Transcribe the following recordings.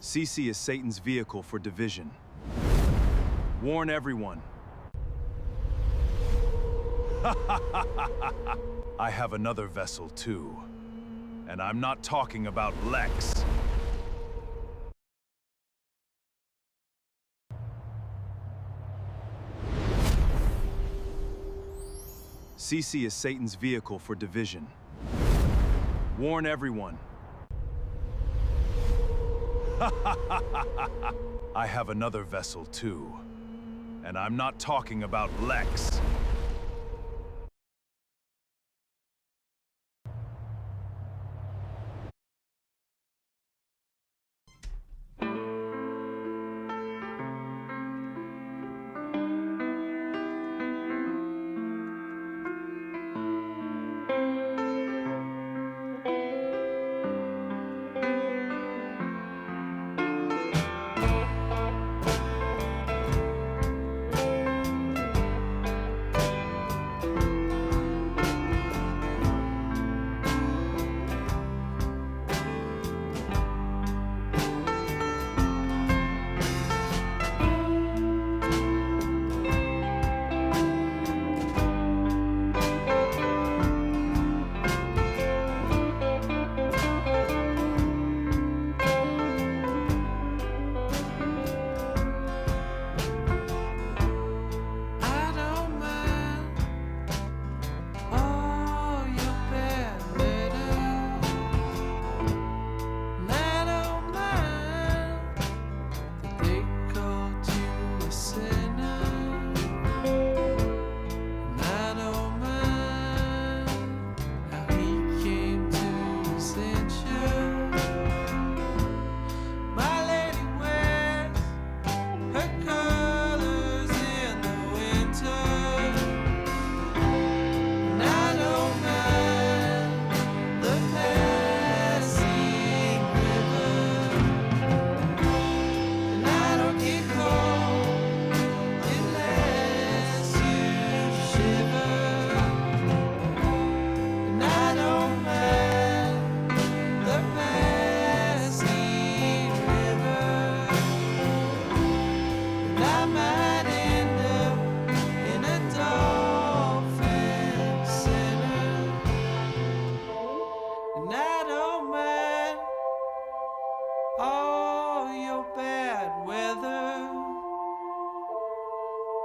CC is Satan's vehicle for division. Warn everyone. I have another vessel too. And I'm not talking about Lex. CC is Satan's vehicle for division. Warn everyone. I have another vessel too. And I'm not talking about Lex.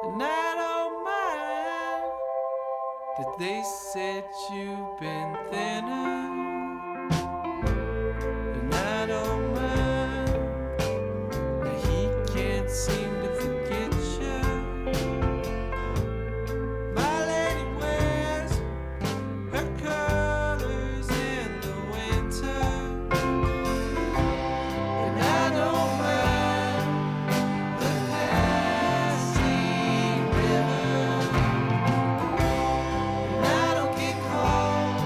And I don't mind that they said you've been thinner. And I don't mind that he can't seem to forget you. My lady wears her colors in the winter. And I don't mind the passing river. And I don't get cold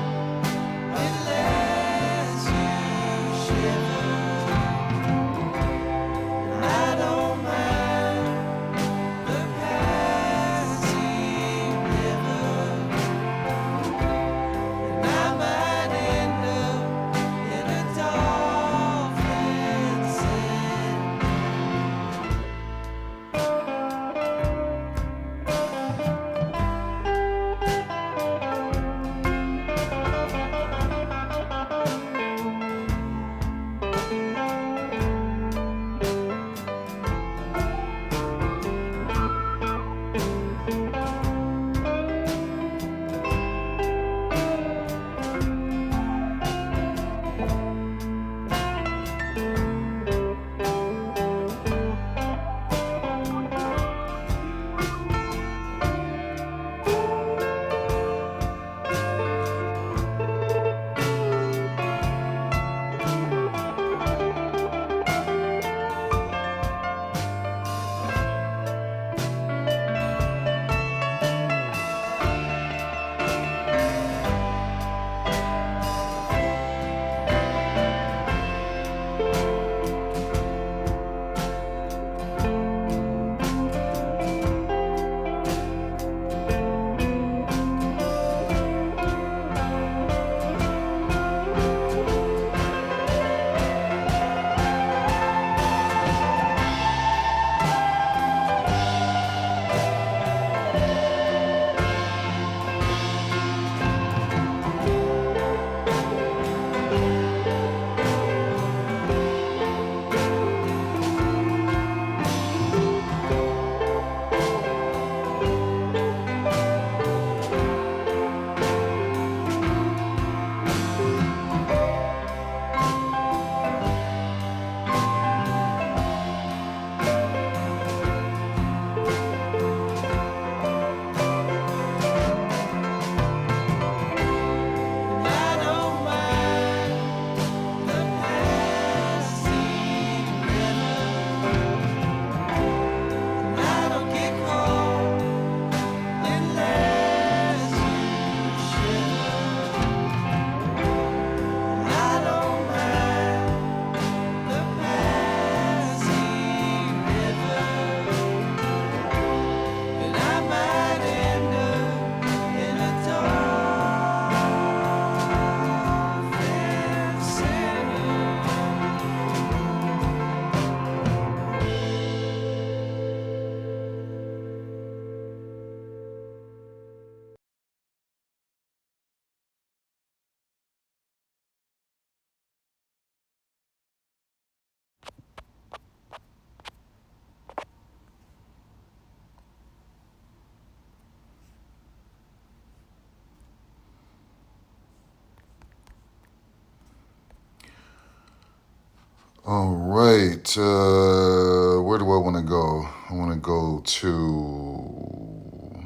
right. Where do I want to go? I want to go to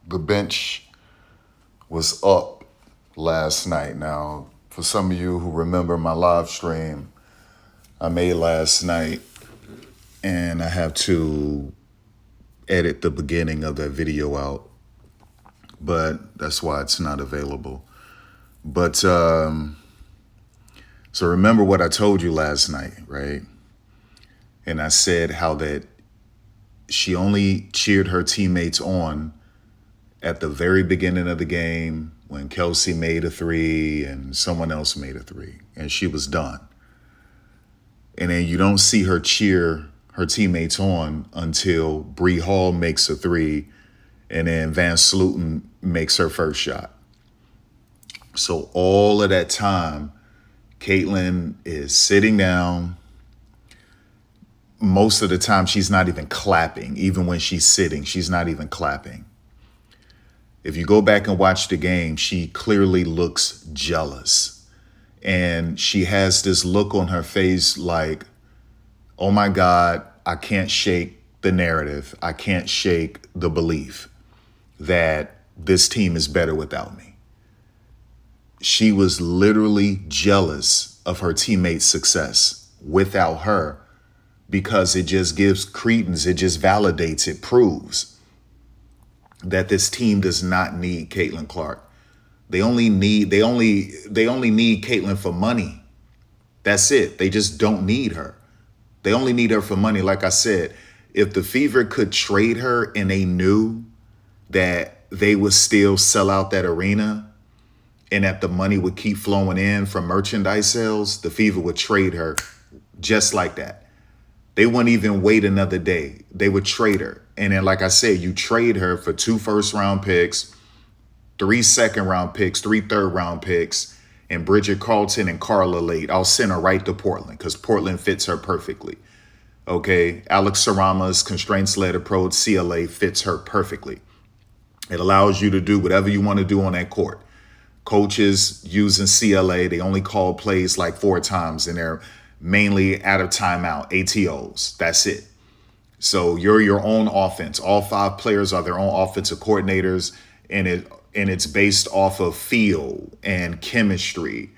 the bench was up last night. Now, for some of you who remember my live stream I made last night, and I have to edit the beginning of that video out, but that's why it's not available. But so remember what I told you last night, right? And I said how that she only cheered her teammates on at the very beginning of the game when Kelsey made a three and someone else made a three, and she was done. And then you don't see her cheer her teammates on until Bree Hall makes a three, and then Van Sluten makes her first shot. So all of that time, Caitlin is sitting down. Most of the time, she's not even clapping. Even when she's sitting, she's not even clapping. If you go back and watch the game, she clearly looks jealous. And she has this look on her face like, oh my God, I can't shake the narrative. I can't shake the belief that this team is better without me. She was literally jealous of her teammates' success without her, because it just gives credence, it just validates, it proves that this team does not need Caitlin Clark. They only need Caitlin for money. That's it. They just don't need her. They only need her for money. Like I said, if the Fever could trade her and they knew that they would still sell out that arena and that the money would keep flowing in from merchandise sales, the Fever would trade her just like that. They wouldn't even wait another day. They would trade her. And then, like I said, you trade her for 2 first-round picks, 3 second-round picks, 3 third-round picks, and Bridget Carlton and Carla Late. I'll send her right to Portland because Portland fits her perfectly. Okay, Alex Sarama's constraints-led approach, CLA, fits her perfectly. It allows you to do whatever you want to do on that court. Coaches using CLA, they only call plays like 4 times, and they're mainly out of timeout, ATOs. That's it. So you're your own offense. All 5 players are their own offensive coordinators, and it's based off of feel and chemistry.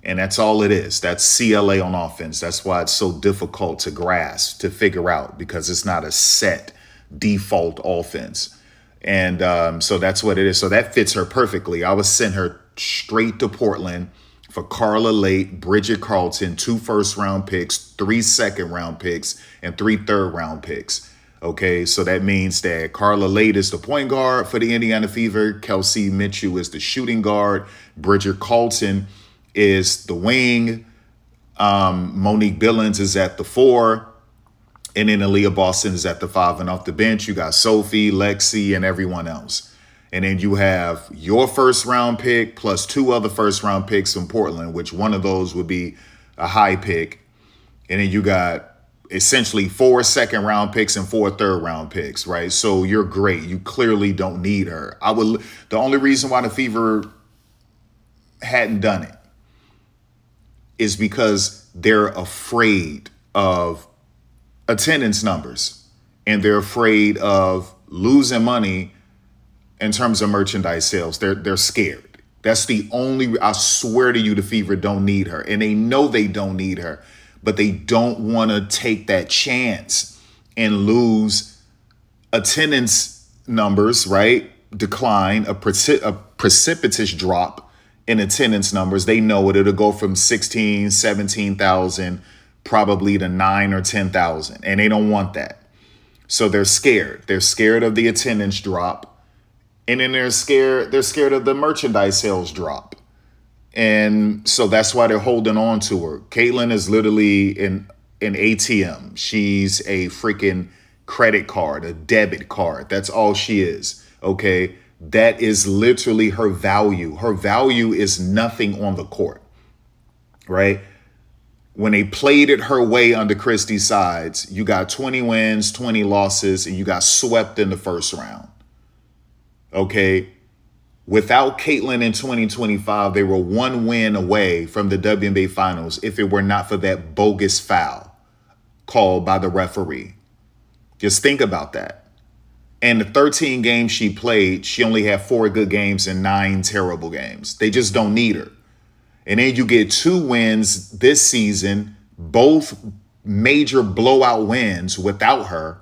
And that's all it is. That's CLA on offense. That's why it's so difficult to grasp, to figure out, because it's not a set default offense. And so that's what it is. So that fits her perfectly. I would send her straight to Portland for Carla Late, Bridget Carlton, 2 first-round picks, 3 second-round picks, and 3 third-round picks. Okay, so that means that Carla Late is the point guard for the Indiana Fever. Kelsey Mitchell is the shooting guard. Bridget Carlton is the wing. Monique Billings is at the 4. And then Aaliyah Boston is at the 5. And off the bench, you got Sophie, Lexi, and everyone else. And then you have your first-round pick plus 2 other first-round picks from Portland, which one of those would be a high pick. And then you got essentially 4 second-round picks and 4 third-round picks, right? So you're great. You clearly don't need her. The only reason why the Fever hadn't done it is because they're afraid of attendance numbers, and they're afraid of losing money in terms of merchandise sales. They're scared. That's the only, I swear to you, the Fever don't need her. And they know they don't need her, but they don't want to take that chance and lose attendance numbers, right? Decline, a precipitous drop in attendance numbers. They know it. It'll go from 16, 17,000 probably to 9 or 10,000. And they don't want that. So they're scared. They're scared of the attendance drop. And then they're scared of the merchandise sales drop. And so that's why they're holding on to her. Caitlin is literally an ATM. She's a freaking credit card, a debit card. That's all she is. Okay. That is literally her value. Her value is nothing on the court. Right? When they played it her way under Christie's sides, you got 20 wins, 20 losses, and you got swept in the first round. Okay, without Caitlin in 2025, they were 1 win away from the WNBA finals if it were not for that bogus foul. called by the referee. Just think about that. And the 13 games she played, she only had 4 good games and 9 terrible games. They just don't need her. And then you get 2 wins this season, both major blowout wins without her.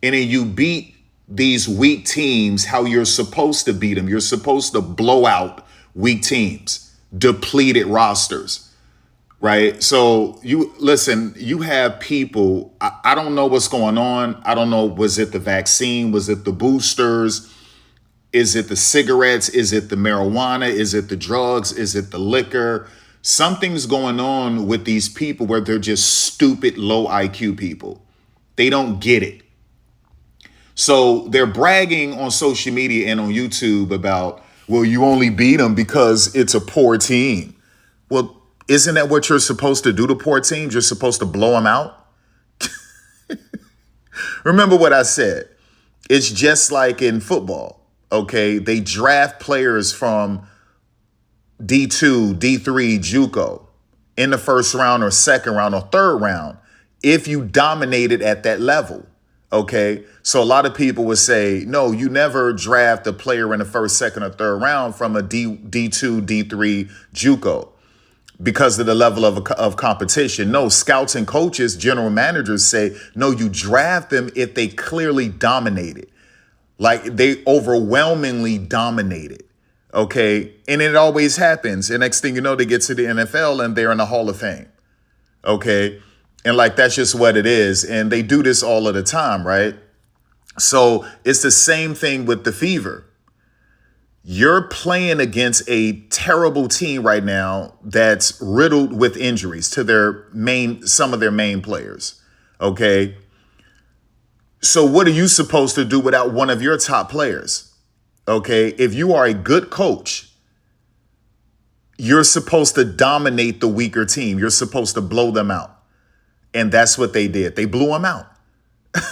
And then you beat these weak teams how you're supposed to beat them. You're supposed to blow out weak teams, depleted rosters, right? So you listen, you have people, I don't know what's going on. I don't know, was it the vaccine? Was it the boosters? Is it the cigarettes? Is it the marijuana? Is it the drugs? Is it the liquor? Something's going on with these people where they're just stupid, low IQ people. They don't get it. So they're bragging on social media and on YouTube about, well, you only beat them because it's a poor team. Well, isn't that what you're supposed to do to poor teams? You're supposed to blow them out? Remember what I said. It's just like in football, okay? They draft players from D2, D3, JUCO in the first round or second round or third round if you dominated at that level. Okay, so a lot of people would say, no, you never draft a player in the first, second, or third round from a D2, D3 JUCO because of the level of competition. No, scouts and coaches, general managers say, no, you draft them if they clearly dominated, like they overwhelmingly dominated. Okay, and it always happens. And next thing you know, they get to the NFL and they're in the Hall of Fame. Okay. And like, that's just what it is. And they do this all of the time, right? So it's the same thing with the Fever. You're playing against a terrible team right now that's riddled with injuries to some of their main players. Okay. So what are you supposed to do without one of your top players? Okay. If you are a good coach, you're supposed to dominate the weaker team. You're supposed to blow them out. And that's what they did. They blew them out.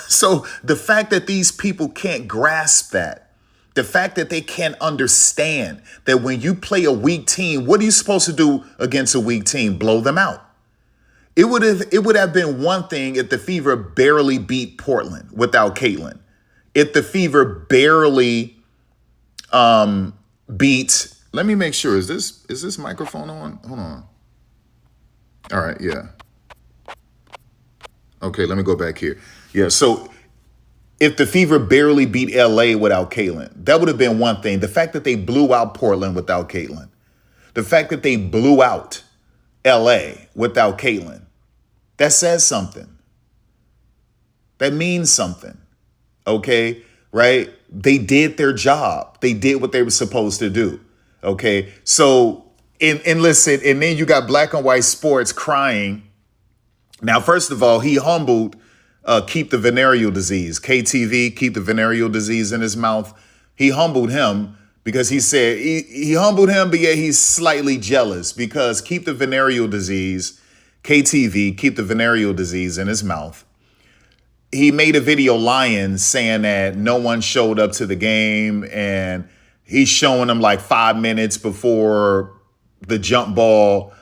So the fact that these people can't grasp that, the fact that they can't understand that when you play a weak team, what are you supposed to do against a weak team? Blow them out. It would have been one thing if the Fever barely beat Portland without Caitlin. If the Fever barely beat, let me make sure, is this microphone on? Hold on. All right, yeah. Okay, let me go back here. Yeah, so if the Fever barely beat LA without Caitlin, that would have been one thing. The fact that they blew out Portland without Caitlin, the fact that they blew out LA without Caitlin, that says something. That means something. Okay, right? They did their job. They did what they were supposed to do. Okay, so and listen, and then you got Black and White Sports crying. Now, first of all, he humbled Keep the Venereal Disease. KTV, Keep the Venereal Disease in his mouth. He humbled him because he said he humbled him, but yet he's slightly jealous because Keep the Venereal Disease, KTV, Keep the Venereal Disease in his mouth. He made a video lying, saying that no one showed up to the game, and he's showing them like 5 minutes before the jump ball.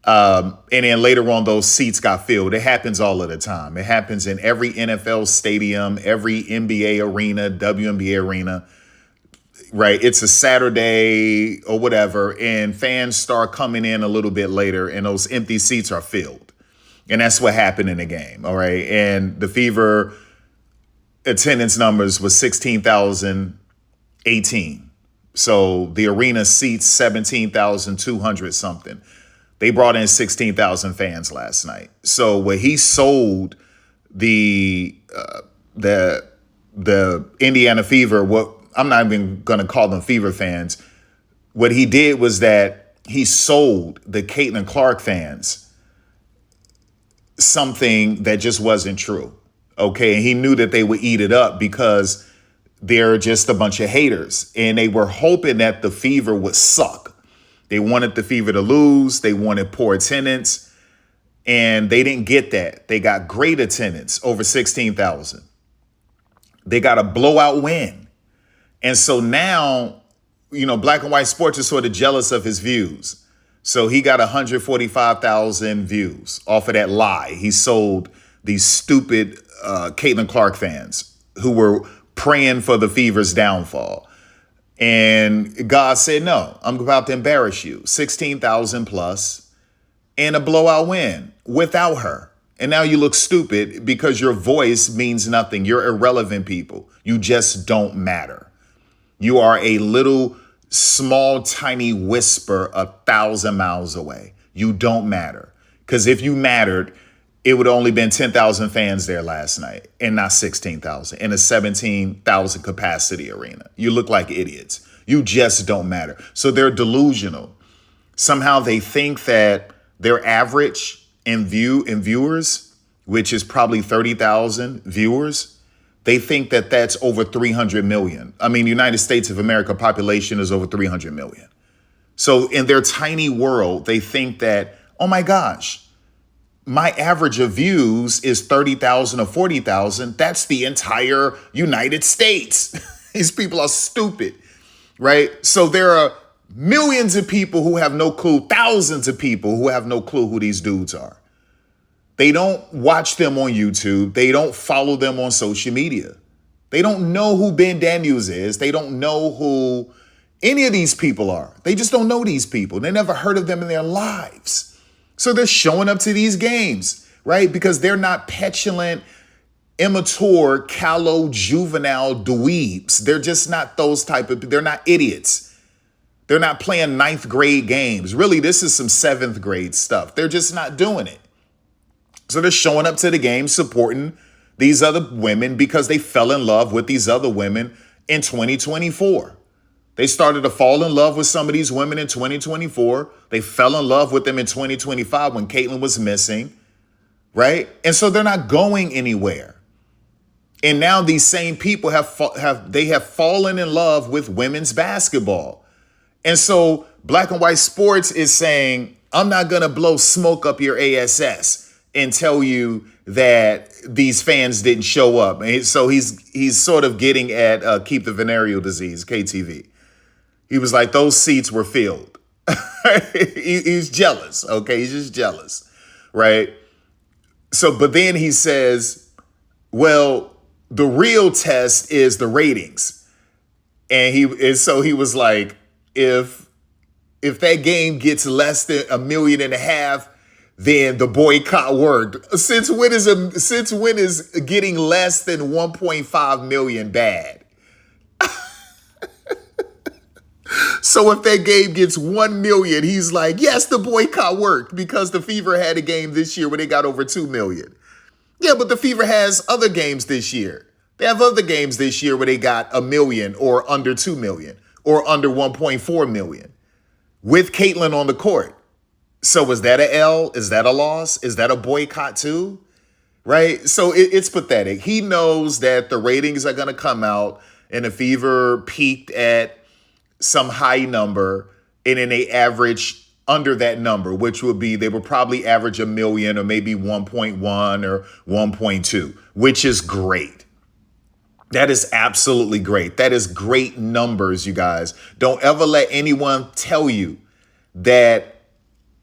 And then later on, those seats got filled. It happens all of the time. It happens in every NFL stadium, every NBA arena, WNBA arena, right? It's a Saturday or whatever, and fans start coming in a little bit later, and those empty seats are filled. And that's what happened in the game, all right? And the Fever attendance numbers was 16,018. So the arena seats 17,200 something. They brought in 16,000 fans last night. So when he sold the Indiana Fever, what I'm not even going to call them Fever fans. What he did was that he sold the Caitlin Clark fans something that just wasn't true. Okay, and he knew that they would eat it up because they're just a bunch of haters, and they were hoping that the Fever would suck. They wanted the Fever to lose. They wanted poor attendance, and they didn't get that. They got great attendance, over 16,000. They got a blowout win. And so now, Black and White Sports is sort of jealous of his views. So he got 145,000 views off of that lie. He sold these stupid Caitlin Clark fans who were praying for the Fever's downfall. And God said, no, I'm about to embarrass you. 16,000 plus and a blowout win without her. And now you look stupid because your voice means nothing. You're irrelevant, people. You just don't matter. You are a little small, tiny whisper 1,000 miles away. You don't matter. Because if you mattered, it would have only been 10,000 fans there last night and not 16,000 in a 17,000 capacity arena. You look like idiots. You just don't matter. So they're delusional. Somehow they think that their average in viewers, which is probably 30,000 viewers, they think that that's over 300 million. I mean, the United States of America population is over 300 million. So in their tiny world, they think that, oh my gosh, my average of views is 30,000 or 40,000. That's the entire United States. These people are stupid, right? So there are millions of people who have no clue, thousands of people who have no clue who these dudes are. They don't watch them on YouTube. They don't follow them on social media. They don't know who Ben Daniels is. They don't know who any of these people are. They just don't know these people. They never heard of them in their lives. So they're showing up to these games, right? Because they're not petulant, immature, callow, juvenile dweebs. They're just not those type of, they're not idiots. They're not playing 9th grade games. Really, this is some 7th grade stuff. They're just not doing it. So they're showing up to the game, supporting these other women because they fell in love with these other women in 2024. They started to fall in love with some of these women in 2024. They fell in love with them in 2025 when Caitlin was missing, right? And so they're not going anywhere. And now these same people have fallen in love with women's basketball. And so Black and White Sports is saying, I'm not going to blow smoke up your ASS and tell you that these fans didn't show up. And so he's sort of getting at keep the venereal disease, KTV. He was like, those seats were filled. He's jealous, okay? He's just jealous, right? So, but then he says, well, the real test is the ratings. And so he was like, if that game gets less than 1.5 million, then the boycott worked. Since when is getting less than 1.5 million bad? So if that game gets 1 million, he's like, yes, the boycott worked because the Fever had a game this year where they got over 2 million. Yeah, but the Fever has other games this year. They have other games this year where they got 1 million or under 2 million or under 1.4 million with Caitlin on the court. So is that an L? Is that a loss? Is that a boycott too? Right? So it's pathetic. He knows that the ratings are going to come out and the Fever peaked at some high number, and then they average under that number, which would be, they would probably average 1 million or maybe 1.1 or 1.2, which is great. That is absolutely great. That is great numbers, you guys. Don't ever let anyone tell you that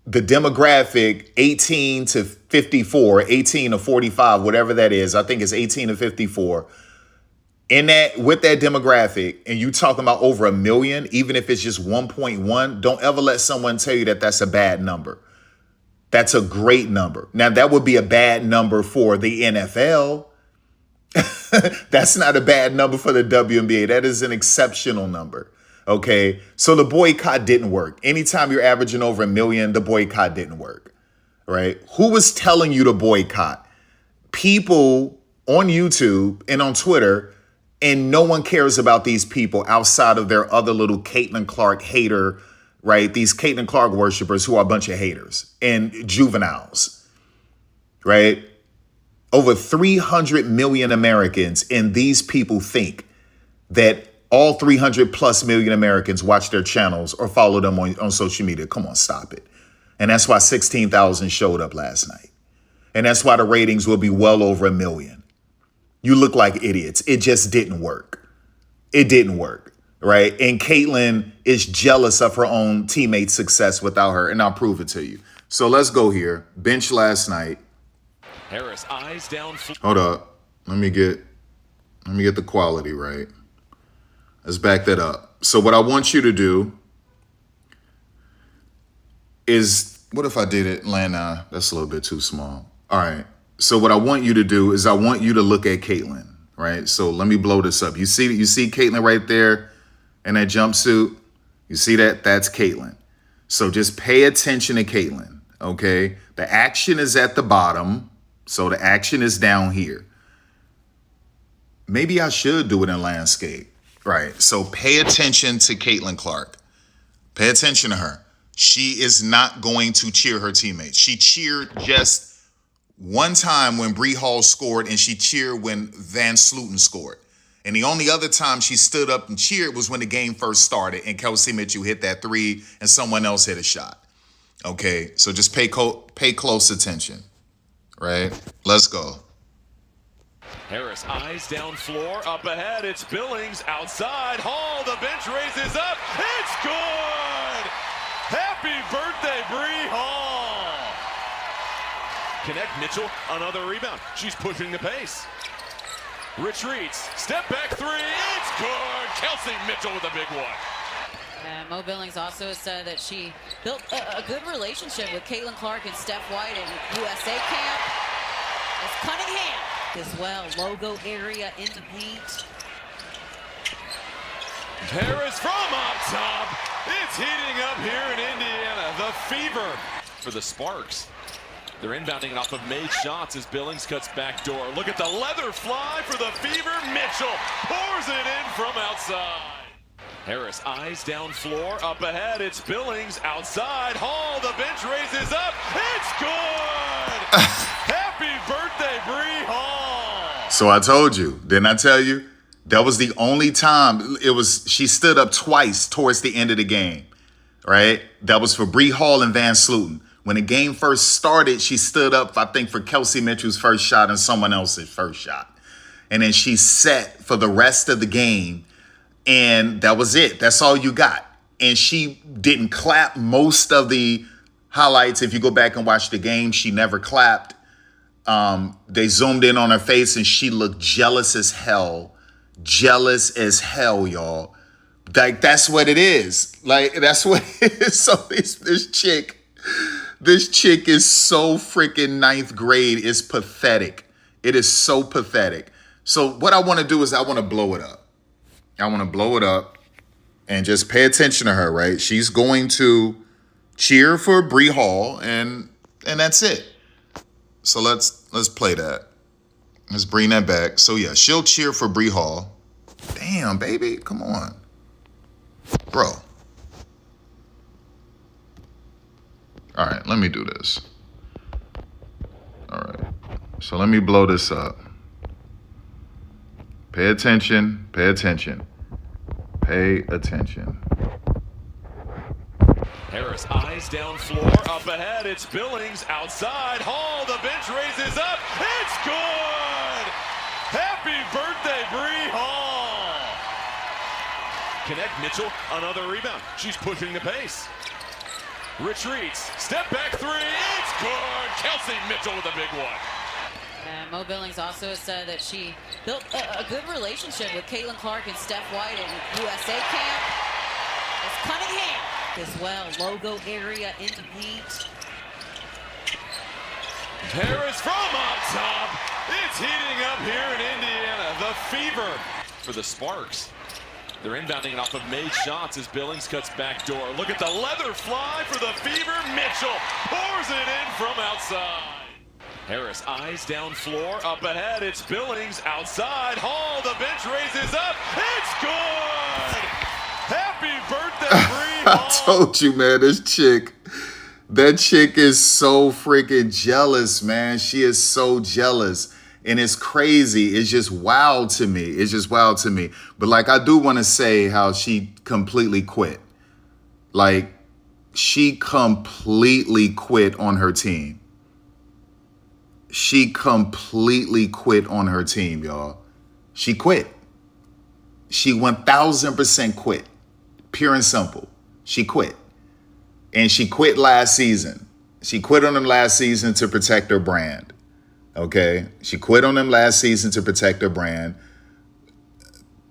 the demographic 18 to 54, 18 to 45, whatever that is, I think it's 18 to 54, with that demographic, and you talking about over 1 million, even if it's just 1.1, don't ever let someone tell you that that's a bad number. That's a great number. Now, that would be a bad number for the NFL. That's not a bad number for the WNBA. That is an exceptional number. Okay, so the boycott didn't work. Anytime you're averaging over 1 million, the boycott didn't work, right? Who was telling you to boycott? People on YouTube and on Twitter. And no one cares about these people outside of their other little Caitlin Clark hater, right? These Caitlin Clark worshipers who are a bunch of haters and juveniles, right? Over 300 million Americans, and these people think that all 300 plus million Americans watch their channels or follow them on social media. Come on, stop it. And that's why 16,000 showed up last night. And that's why the ratings will be well over 1 million. You look like idiots. It just didn't work. It didn't work, right? And Caitlin is jealous of her own teammate's success without her, and I'll prove it to you. So let's go here. Bench last night. Harris eyes down. Hold up. Let me get the quality right. Let's back that up. So what I want you to do is, what if I did it, Lana? That's a little bit too small. All right. So what I want you to do is I want you to look at Caitlin, right? So let me blow this up. You see Caitlin right there in that jumpsuit? You see that? That's Caitlin. So just pay attention to Caitlin, okay? The action is at the bottom, so the action is down here. Maybe I should do it in landscape. Right. So pay attention to Caitlin Clark. Pay attention to her. She is not going to cheer her teammates. She cheered just one time when Bree Hall scored, and she cheered when Van Sluten scored. And the only other time she stood up and cheered was when the game first started and Kelsey Mitchell hit that three and someone else hit a shot. Okay, so just pay close attention. Right? Let's go. Harris eyes down floor, up ahead, it's Billings, outside, Hall, the bench raises up, it's good! Happy birthday, Bree Hall! Connect Mitchell, another rebound, she's pushing the pace. Retreats, step back three, it's good! Kelsey Mitchell with a big one. Mo Billings also said that she built a good relationship with Caitlin Clark and Steph White in USA camp. It's Cunningham as well, logo area in the paint. Harris from up top. It's heating up here in Indiana. The fever for the Sparks. They're inbounding off of made shots as Billings cuts back door. Look at the leather fly for the fever. Mitchell pours it in from outside. Harris eyes down floor, up ahead, it's Billings, outside, Hall, the bench raises up, it's good! Happy birthday, Bree Hall! So I told you, didn't I tell you? That was the only time she stood up twice towards the end of the game, right? That was for Bree Hall and Van Sluten. When the game first started, she stood up, I think, for Kelsey Mitchell's first shot and someone else's first shot. And then she set for the rest of the game. And that was it. That's all you got. And she didn't clap most of the highlights. If you go back and watch the game, she never clapped. They zoomed in on her face and she looked jealous as hell. Jealous as hell, y'all. Like, that's what it is. Like, that's what it is. So this chick is so freaking ninth grade. It's pathetic. It is so pathetic. So what I want to do is I want to blow it up. I want to blow it up and just pay attention to her, right? She's going to cheer for Bree Hall, and that's it. So let's play that. Let's bring that back. So yeah, she'll cheer for Bree Hall. Damn, baby, come on, bro. All right, let me do this. All right, so let me blow this up. Pay attention, pay attention, pay attention. Harris eyes down floor, up ahead, it's Billings, outside, Hall, the bench raises up, it's good! Happy birthday, Bree Hall! Connect Mitchell, another rebound, she's pushing the pace. Retreats, step back three, it's good! Kelsey Mitchell with a big one. Mo Billings also said that she built a good relationship with Caitlin Clark and Steph White in USA camp. It's Cunningham as well, logo area in the paint. Harris from up top. It's heating up here in Indiana. The fever for the Sparks. They're inbounding off of made shots as Billings cuts back door. Look at the leather fly for the fever. Mitchell pours it in from outside. Harris eyes down floor, up ahead, it's Billings, outside, Hall, the bench raises up, it's good! Happy birthday, Bree Hall! I told you, man, that chick is so freaking jealous, man. She is so jealous. And it's crazy. It's just wild to me. It's just wild to me. But like, I do want to say how she completely quit. Like, she completely quit on her team. She completely quit on her team, y'all. She quit. She 1000% quit. Pure and simple. She quit. And she quit last season. She quit on them last season to protect her brand. Okay, she quit on them last season to protect her brand.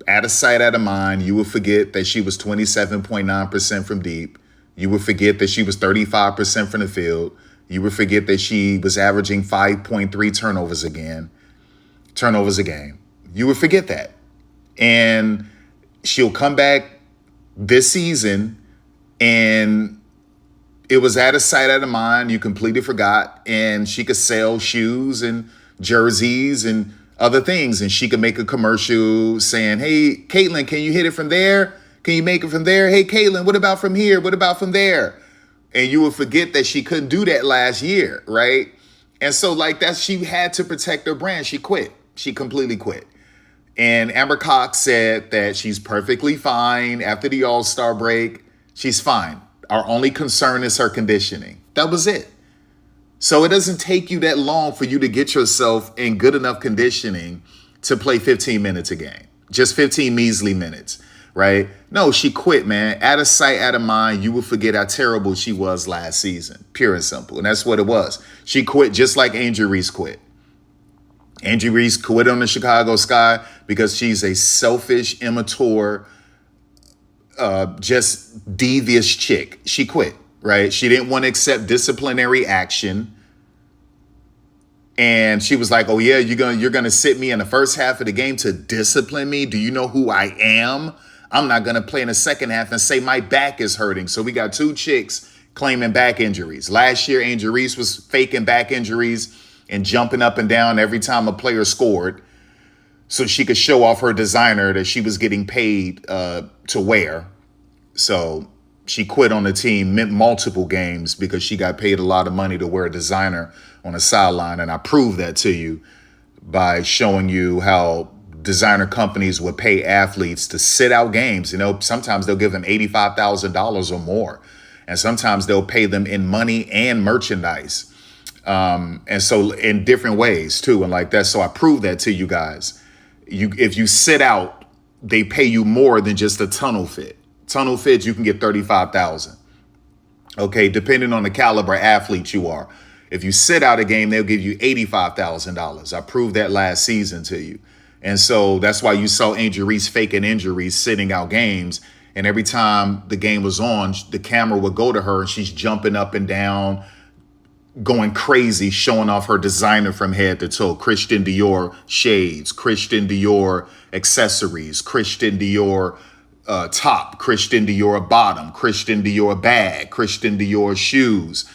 Out of sight, out of mind. You would forget that she was 27.9% from deep. You would forget that she was 35% from the field. You would forget that she was averaging 5.3 turnovers a game. You would forget that. And she'll come back this season and it was out of sight, out of mind. You completely forgot. And she could sell shoes and jerseys and other things. And she could make a commercial saying, hey, Caitlin, can you hit it from there? Can you make it from there? Hey, Caitlin, what about from here? What about from there? And you would forget that she couldn't do that last year, right? And so like that, she had to protect her brand. She quit. She completely quit. And Amber Cox said that she's perfectly fine after the All-Star break. She's fine. Our only concern is her conditioning. That was it. So it doesn't take you that long for you to get yourself in good enough conditioning to play 15 minutes a game. Just 15 measly minutes, right? No, she quit, man. Out of sight, out of mind. You will forget how terrible she was last season. Pure and simple. And that's what it was. She quit just like Angel Reese quit. Angel Reese quit on the Chicago Sky because she's a selfish, immature, just devious chick. She quit, right? She didn't want to accept disciplinary action. And she was like, oh yeah, you're gonna sit me in the first half of the game to discipline me? Do you know who I am? I'm not gonna play in the second half and say my back is hurting. So we got two chicks claiming back injuries. Last year, Angel Reese was faking back injuries and jumping up and down every time a player scored so she could show off her designer that she was getting paid to wear. So she quit on the team multiple games because she got paid a lot of money to wear a designer on the sideline. And I proved that to you by showing you how designer companies would pay athletes to sit out games. You know, sometimes they'll give them $85,000 or more. And sometimes they'll pay them in money and merchandise. And so in different ways too. And like that. So I proved that to you guys. If you sit out, they pay you more than just a tunnel fit. Tunnel fit, you can get $35,000. Okay. Depending on the caliber athlete you are. If you sit out a game, they'll give you $85,000. I proved that last season to you. And so that's why you saw Angel Reese faking injuries, sitting out games. And every time the game was on, the camera would go to her and she's jumping up and down, going crazy, showing off her designer from head to toe. Christian Dior shades, Christian Dior accessories, Christian Dior top, Christian Dior bottom, Christian Dior bag, Christian Dior shoes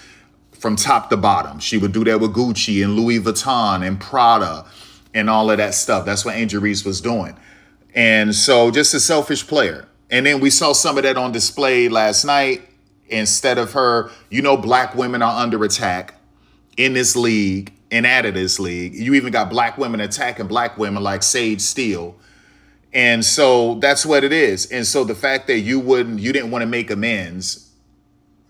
from top to bottom. She would do that with Gucci and Louis Vuitton and Prada and all of that stuff. That's what Angel Reese was doing. And so just a selfish player. And then we saw some of that on display last night. Instead of her, you know, black women are under attack in this league and out of this league. You even got black women attacking black women like Sage Steele. And so that's what it is. And so the fact that you didn't want to make amends.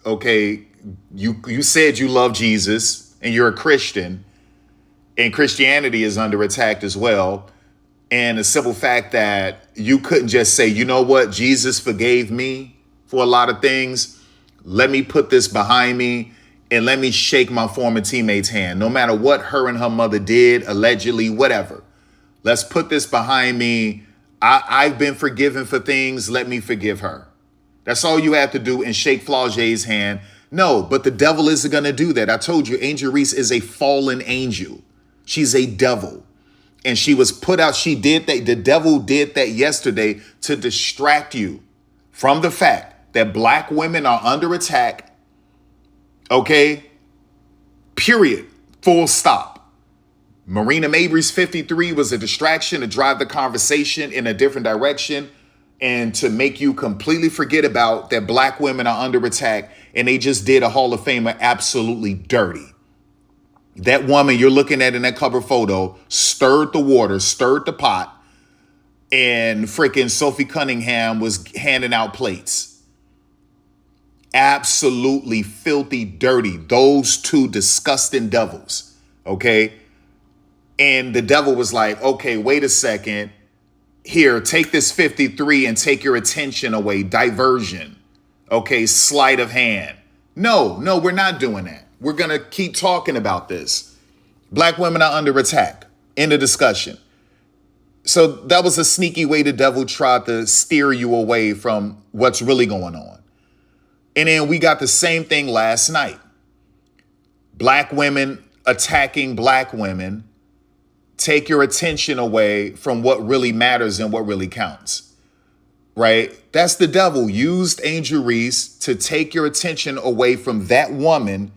Okay. You said you love Jesus and you're a Christian, and Christianity is under attack as well. And the simple fact that you couldn't just say, you know what, Jesus forgave me for a lot of things. Let me put this behind me and let me shake my former teammate's hand. No matter what her and her mother did, allegedly, whatever. Let's put this behind me. I've been forgiven for things. Let me forgive her. That's all you have to do, and shake Flage's hand. No, but the devil isn't going to do that. I told you, Angel Reese is a fallen angel. She's a devil. And she was put out. She did that. The devil did that yesterday to distract you from the fact that black women are under attack. Okay. Period. Full stop. Marina Mabry's 53 was a distraction to drive the conversation in a different direction and to make you completely forget about that black women are under attack, and they just did a Hall of Famer absolutely dirty. That woman you're looking at in that cover photo stirred the water, stirred the pot, and freaking Sophie Cunningham was handing out plates. Absolutely filthy, dirty. Those two disgusting devils, okay? And the devil was like, okay, wait a second. Here, take this 53 and take your attention away. Diversion. Okay, sleight of hand. No, we're not doing that. We're going to keep talking about this. Black women are under attack. End of discussion. So that was a sneaky way the devil tried to steer you away from what's really going on. And then we got the same thing last night. Black women attacking black women take your attention away from what really matters and what really counts, right? That's the devil used Angel Reese to take your attention away from that woman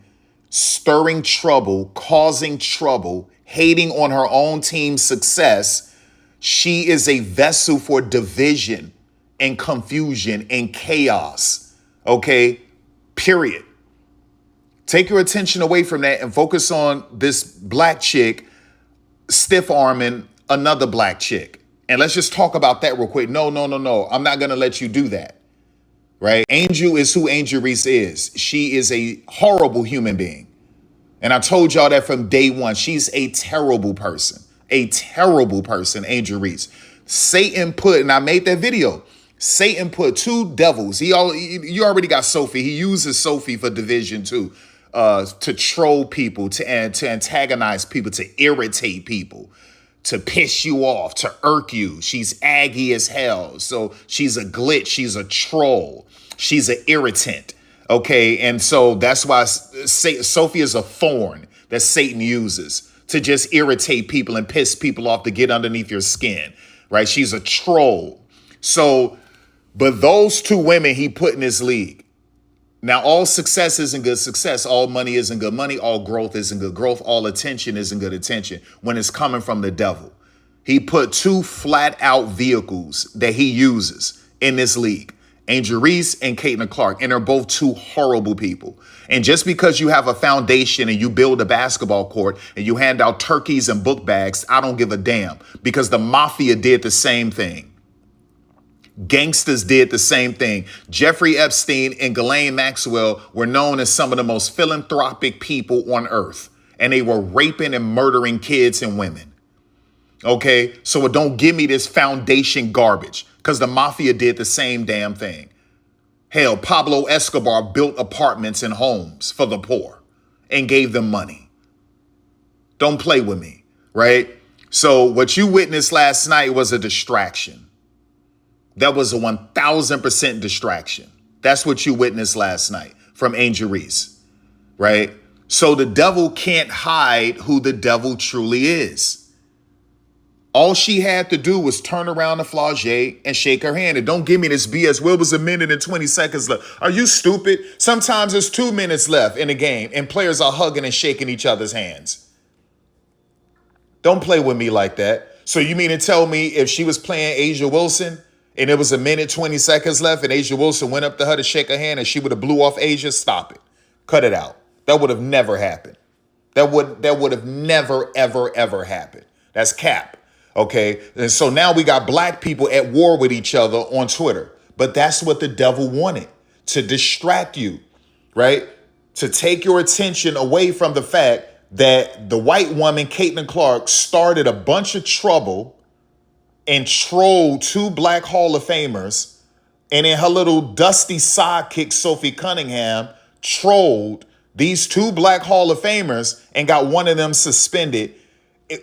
stirring trouble, causing trouble, hating on her own team's success. She is a vessel for division and confusion and chaos, okay? Period. Take your attention away from that and focus on this black chick stiff-arming another black chick. And let's just talk about that real quick. No. I'm not going to let you do that, right? Angel is who Angel Reese is. She is a horrible human being. And I told y'all that from day one. She's a terrible person, Angel Reese. Satan put, and I made that video, Satan put two devils. You already got Sophie. He uses Sophie for division too, to troll people, to antagonize people, to irritate people, to piss you off, to irk you. She's aggy as hell. So she's a glitch. She's a troll. She's an irritant. Okay. And so that's why Sophie is a thorn that Satan uses to just irritate people and piss people off, to get underneath your skin, right? She's a troll. So, but those two women he put in his league. Now, all success isn't good success. All money isn't good money. All growth isn't good growth. All attention isn't good attention when it's coming from the devil. He put two flat out vehicles that he uses in this league, Angel Reese and Caitlin Clark, and they're both two horrible people. And just because you have a foundation and you build a basketball court and you hand out turkeys and book bags, I don't give a damn, because the mafia did the same thing. Gangsters did the same thing. Jeffrey Epstein and Ghislaine Maxwell were known as some of the most philanthropic people on earth, and they were raping and murdering kids and women. Okay, so don't give me this foundation garbage, because the mafia did the same damn thing. Hell, Pablo Escobar built apartments and homes for the poor and gave them money. Don't play with me, right? So what you witnessed last night was a distraction. That was a 1,000% distraction. That's what you witnessed last night from Angel Reese, right? So the devil can't hide who the devil truly is. All she had to do was turn around to Flau'jae and shake her hand. And don't give me this BS. Well, it was a minute and 20 seconds left. Are you stupid? Sometimes there's 2 minutes left in a game and players are hugging and shaking each other's hands. Don't play with me like that. So you mean to tell me if she was playing Asia Wilson and it was a minute, 20 seconds left and Asia Wilson went up to her to shake her hand and she would have blew off Asia? Stop it. Cut it out. That would have never happened. That would have never, ever, ever happened. That's cap. Okay. And so now we got black people at war with each other on Twitter. But that's what the devil wanted, to distract you, right? To take your attention away from the fact that the white woman, Caitlin Clark, started a bunch of trouble and trolled two black Hall of Famers. And then her little dusty sidekick, Sophie Cunningham, trolled these two black Hall of Famers and got one of them suspended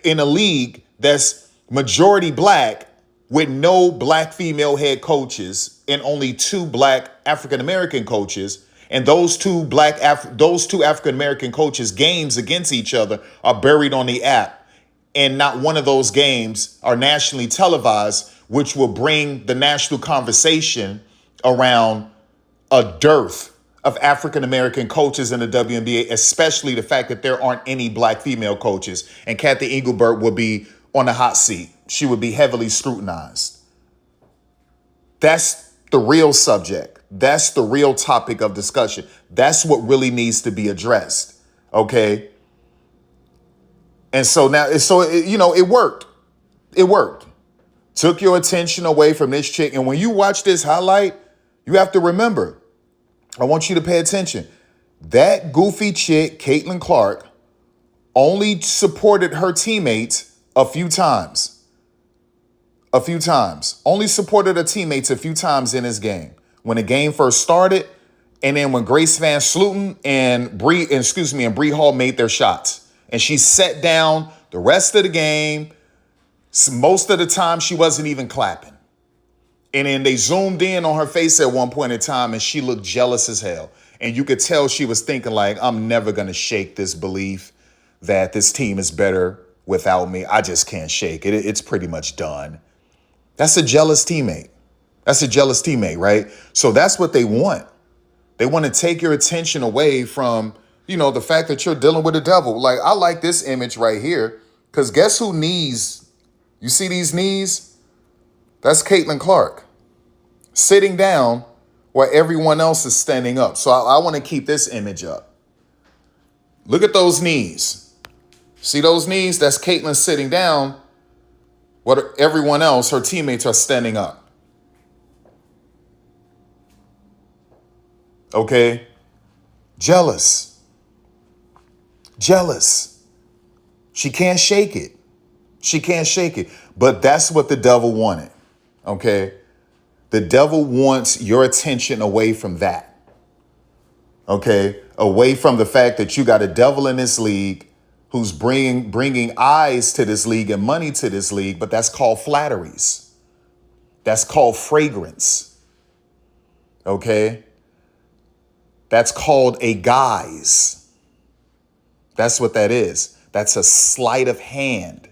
in a league that's majority black with no black female head coaches and only two black African-American coaches. And those two African-American coaches' games against each other are buried on the app. And not one of those games are nationally televised, which will bring the national conversation around a dearth of African-American coaches in the WNBA, especially the fact that there aren't any black female coaches. And Kathy Engelbert will be on the hot seat. She would be heavily scrutinized. That's the real subject. That's the real topic of discussion. That's what really needs to be addressed. Okay. And so now, it worked. It worked. Took your attention away from this chick. And when you watch this highlight, you have to remember, I want you to pay attention. That goofy chick, Caitlin Clark, only supported her teammates a few times. Only supported her teammates a few times in this game. When the game first started, and then when Grace Van Slooten and Bree Hall made their shots. And she sat down the rest of the game. Most of the time, she wasn't even clapping. And then they zoomed in on her face at one point in time, and she looked jealous as hell. And you could tell she was thinking like, I'm never going to shake this belief that this team is better without me. I just can't shake it. It's pretty much done. That's a jealous teammate. That's a jealous teammate, right? So that's what they want. They want to take your attention away from, the fact that you're dealing with the devil. Like, I like this image right here, because guess who knees? You see these knees? That's Caitlin Clark sitting down while everyone else is standing up. So I want to keep this image up. Look at those knees. See those knees? That's Caitlin sitting down while everyone else, her teammates, are standing up. Okay? Jealous. Jealous. She can't shake it. She can't shake it. But that's what the devil wanted. Okay? The devil wants your attention away from that. Okay? Away from the fact that you got a devil in this league who's bringing eyes to this league and money to this league, but that's called flatteries. That's called fragrance. Okay? That's called a guise. That's what that is. That's a sleight of hand.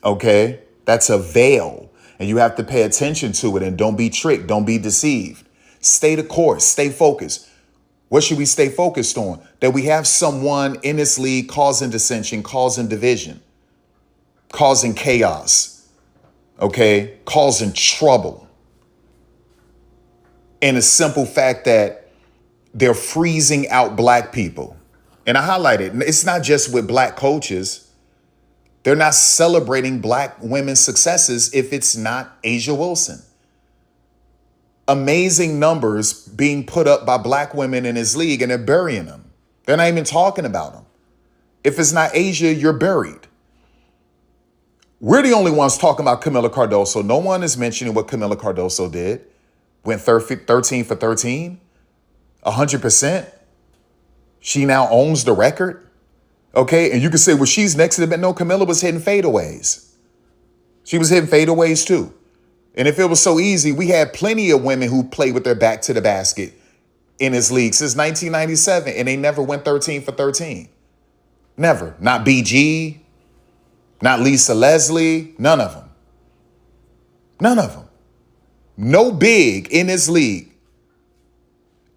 Okay? That's a veil. And you have to pay attention to it and don't be tricked. Don't be deceived. Stay the course. Stay focused. What should we stay focused on? That we have someone in this league causing dissension, causing division, causing chaos, okay? Causing trouble. And the simple fact that they're freezing out black people. And I highlight it. It's not just with black coaches. They're not celebrating black women's successes if it's not Asia Wilson. Amazing numbers being put up by black women in his league, and they're burying them. They're not even talking about them. If it's not Asia, you're buried. We're the only ones talking about Camila Cardoso. No one is mentioning what Camila Cardoso did. Went 13 for 13, 100%. She now owns the record. Okay, and you can say, well, she's next to the bench. No, Camila was hitting fadeaways. She was hitting fadeaways too. And if it was so easy, we had plenty of women who played with their back to the basket in this league since 1997, and they never went 13 for 13. Never. Not BG, not Lisa Leslie, none of them. None of them. No big in this league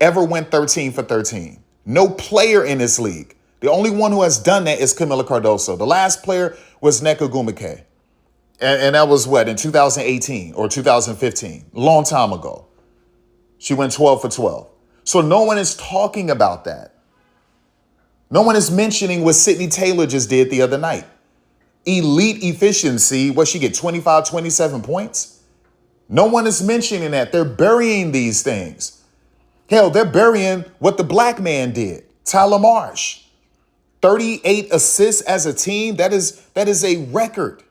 ever went 13 for 13. No player in this league. The only one who has done that is Camila Cardoso. The last player was Nneka Ogwumike. And that was what, in 2018 or 2015, a long time ago. She went 12 for 12. So no one is talking about that. No one is mentioning what Sydney Taylor just did the other night. Elite efficiency, what she get, 25, 27 points? No one is mentioning that. They're burying these things. Hell, they're burying what the black man did, Tyler Marsh. 38 assists as a team, that is a record.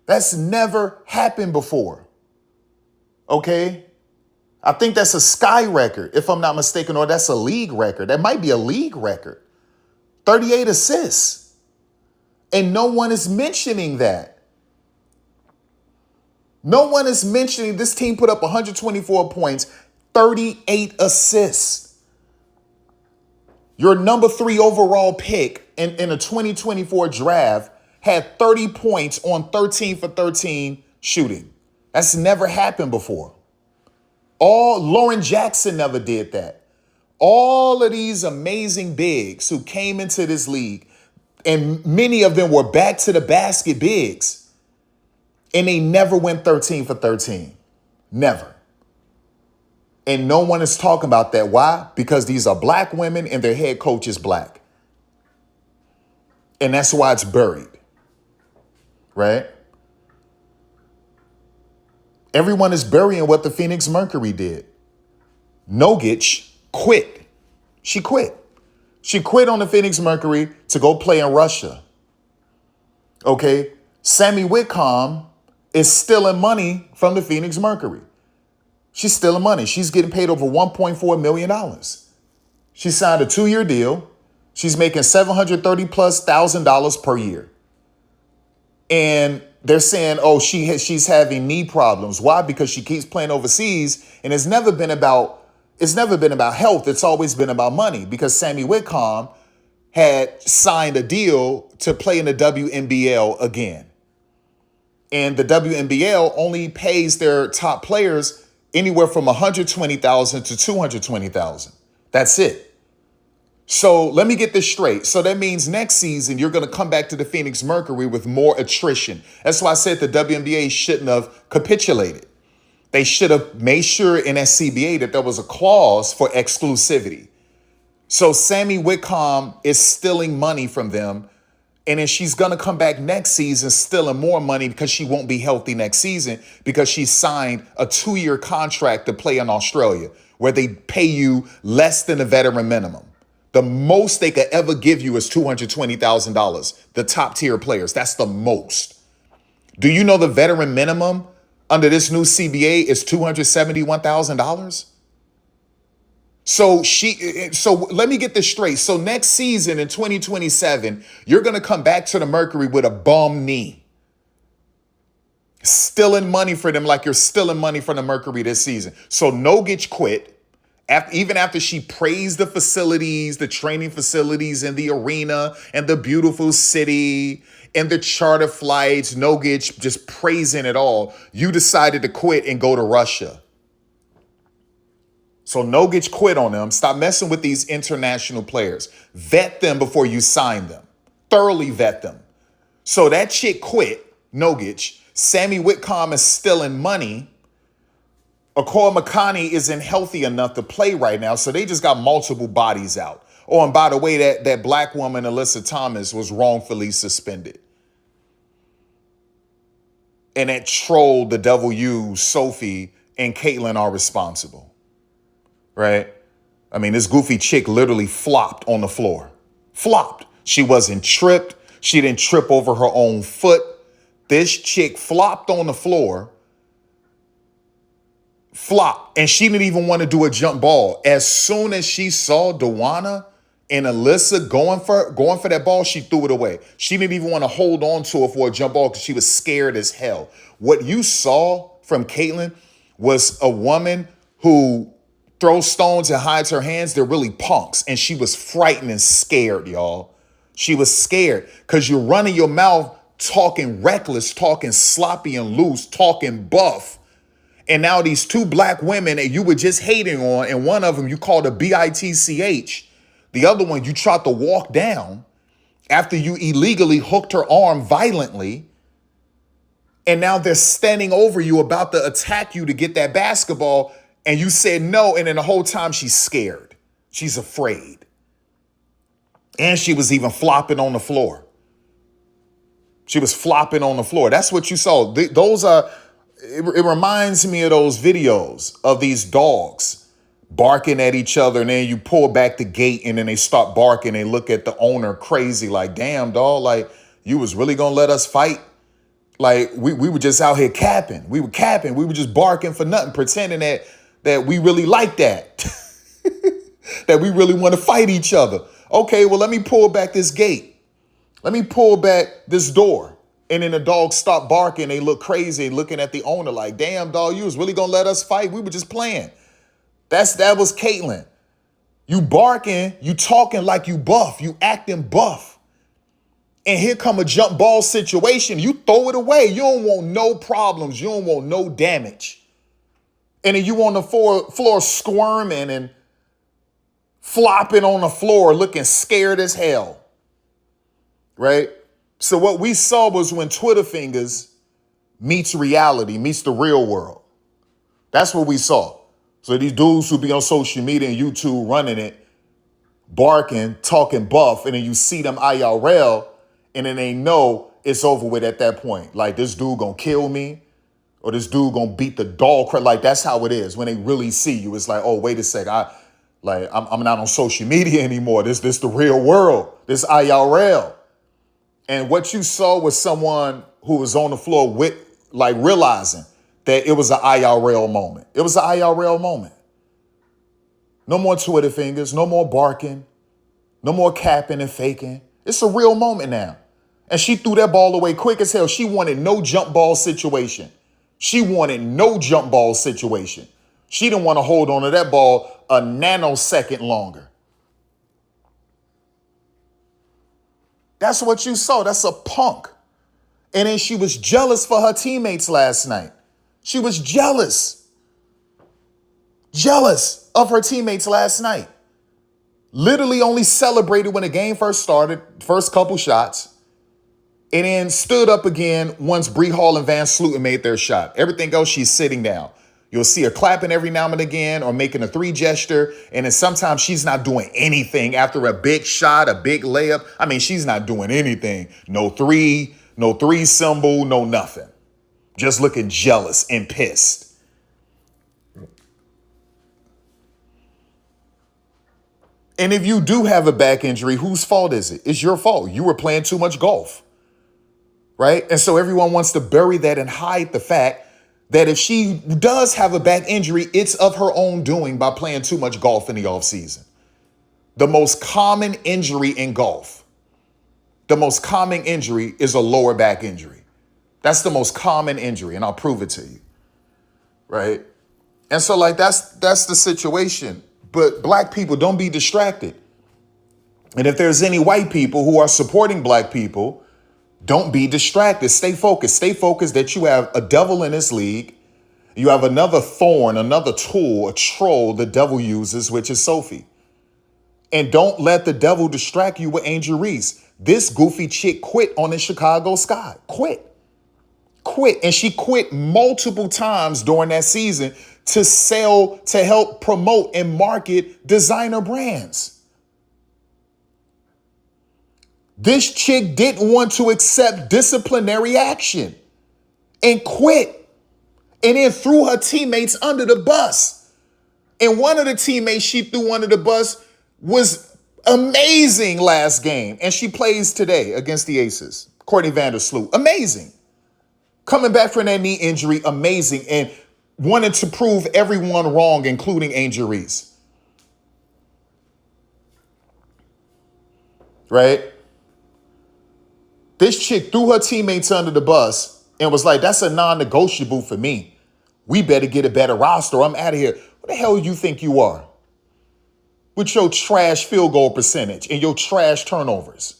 That's never happened before. Okay? I think that's a sky record, if I'm not mistaken, or that's a league record. That might be a league record. 38 assists. And no one is mentioning that. No one is mentioning this team put up 124 points, 38 assists. Your number 3 overall pick in a 2024 draft had 30 points on 13 for 13 shooting. That's never happened before. Lauren Jackson never did that. All of these amazing bigs who came into this league, and many of them were back to the basket bigs, and they never went 13 for 13. Never. And no one is talking about that. Why? Because these are black women and their head coach is black. And that's why it's buried. Right? Everyone is burying what the Phoenix Mercury did. Nurkic quit. She quit. She quit on the Phoenix Mercury to go play in Russia. Okay? Sammy Whitcomb is stealing money from the Phoenix Mercury. She's stealing money. She's getting paid over $1.4 million. She signed a 2-year deal. She's making $730,000+ per year. And they're saying, oh, she's having knee problems. Why? Because she keeps playing overseas, and it's never been about health. It's always been about money, because Sammy Whitcomb had signed a deal to play in the WNBA again. And the WNBA only pays their top players anywhere from $120,000 to $220,000. That's it. So let me get this straight. So that means next season, you're going to come back to the Phoenix Mercury with more attrition. That's why I said the WNBA shouldn't have capitulated. They should have made sure in that CBA that there was a clause for exclusivity. So Sammy Whitcomb is stealing money from them. And then she's going to come back next season stealing more money because she won't be healthy next season, because she signed a 2-year contract to play in Australia where they pay you less than the veteran minimum. The most they could ever give you is $220,000. The top tier players, that's the most. Do you know the veteran minimum under this new CBA is $271,000? So let me get this straight. So next season in 2027, you're going to come back to the Mercury with a bum knee. Stealing money for them like you're stealing money from the Mercury this season. So Nogic quit. Even after she praised the facilities, the training facilities and the arena and the beautiful city and the charter flights, Nogic just praising it all, you decided to quit and go to Russia. So Nogic quit on them. Stop messing with these international players. Vet them before you sign them. Thoroughly vet them. So that chick quit, Nogic. Sammy Whitcomb is stealing money. Akua Makani isn't healthy enough to play right now, so they just got multiple bodies out. Oh, and by the way, that black woman, Alyssa Thomas, was wrongfully suspended. And that troll, the W, Sophie, and Caitlyn are responsible. Right? I mean, this goofy chick literally flopped on the floor. Flopped. She wasn't tripped. She didn't trip over her own foot. This chick flopped on the floor. Flop. And she didn't even want to do a jump ball. As soon as she saw Dawana and Alyssa going for that ball, she threw it away. She didn't even want to hold on to it for a jump ball because she was scared as hell. What you saw from Caitlyn was a woman who throws stones and hides her hands. They're really punks. And she was frightened and scared, y'all. She was scared because you're running your mouth talking reckless, talking sloppy and loose, talking buff. And now these two black women that you were just hating on, and one of them you called a bitch, the other one you tried to walk down after you illegally hooked her arm violently. And now they're standing over you about to attack you to get that basketball. And you said no. And then the whole time she's scared. She's afraid. And she was even flopping on the floor. She was flopping on the floor. That's what you saw. Those are... It reminds me of those videos of these dogs barking at each other, and then you pull back the gate and then they start barking. They look at the owner crazy like, damn, dog, like you was really going to let us fight? Like we were just out here capping. We were capping. We were just barking for nothing, pretending that we really like that, that we really want to fight each other. Okay, well, let me pull back this gate. Let me pull back this door. And then the dogs stop barking. They look crazy looking at the owner like, damn, dog, you was really going to let us fight? We were just playing. That was Caitlyn. You barking, you talking like you buff, you acting buff. And here come a jump ball situation. You throw it away. You don't want no problems. You don't want no damage. And then you on the floor squirming and flopping on the floor looking scared as hell. Right? So what we saw was when Twitter fingers meets reality, meets the real world. That's what we saw. So these dudes who be on social media and YouTube running it, barking, talking buff, and then you see them IRL, and then they know it's over with at that point. Like, this dude gonna kill me, or this dude gonna beat the dog crap. Like, that's how it is when they really see you. It's like, oh, wait a sec, I'm not on social media anymore. This the real world. This IRL. And what you saw was someone who was on the floor with, like, realizing that it was an IRL moment. It was an IRL moment. No more Twitter fingers, no more barking, No more capping and faking. It's a real moment now. And she threw that ball away quick as hell. She wanted no jump ball situation. She wanted no jump ball situation. She didn't want to hold on to that ball a nanosecond longer. That's what you saw. That's a punk. And then she was jealous for her teammates last night. She was jealous. Jealous of her teammates last night. Literally only celebrated when the game first started, first couple shots, and then stood up again once Bree Hall and Van Sluten made their shot. Everything else, she's sitting down. You'll see her clapping every now and again or making a 3 gesture, and then sometimes she's not doing anything after a big shot, a big layup. I mean, she's not doing anything. No three symbol, no nothing. Just looking jealous and pissed. And if you do have a back injury, whose fault is it? It's your fault. You were playing too much golf, right? And so everyone wants to bury that and hide the fact that if she does have a back injury, it's of her own doing by playing too much golf in the offseason. The most common injury in golf, the most common injury is a lower back injury. That's the most common injury, and I'll prove it to you, right? And so like that's the situation. But black people, don't be distracted. And if there's any white people who are supporting black people, don't be distracted. Stay focused. Stay focused that you have a devil in this league. You have another thorn, another tool, a troll the devil uses, which is Sophie. And don't let the devil distract you with Angel Reese. This goofy chick quit on the Chicago Sky. Quit. And she quit multiple times during that season to sell, to help promote and market designer brands. This chick didn't want to accept disciplinary action and quit, and then threw her teammates under the bus. And one of the teammates she threw under the bus was amazing last game, and she plays today against the Aces. Courtney Vandersloot, amazing. Coming back from that knee injury, amazing, and wanted to prove everyone wrong, including Angel Reese. Right? This chick threw her teammates under the bus and was like, that's a non-negotiable for me. We better get a better roster. I'm out of here. What the hell do you think you are? With your trash field goal percentage and your trash turnovers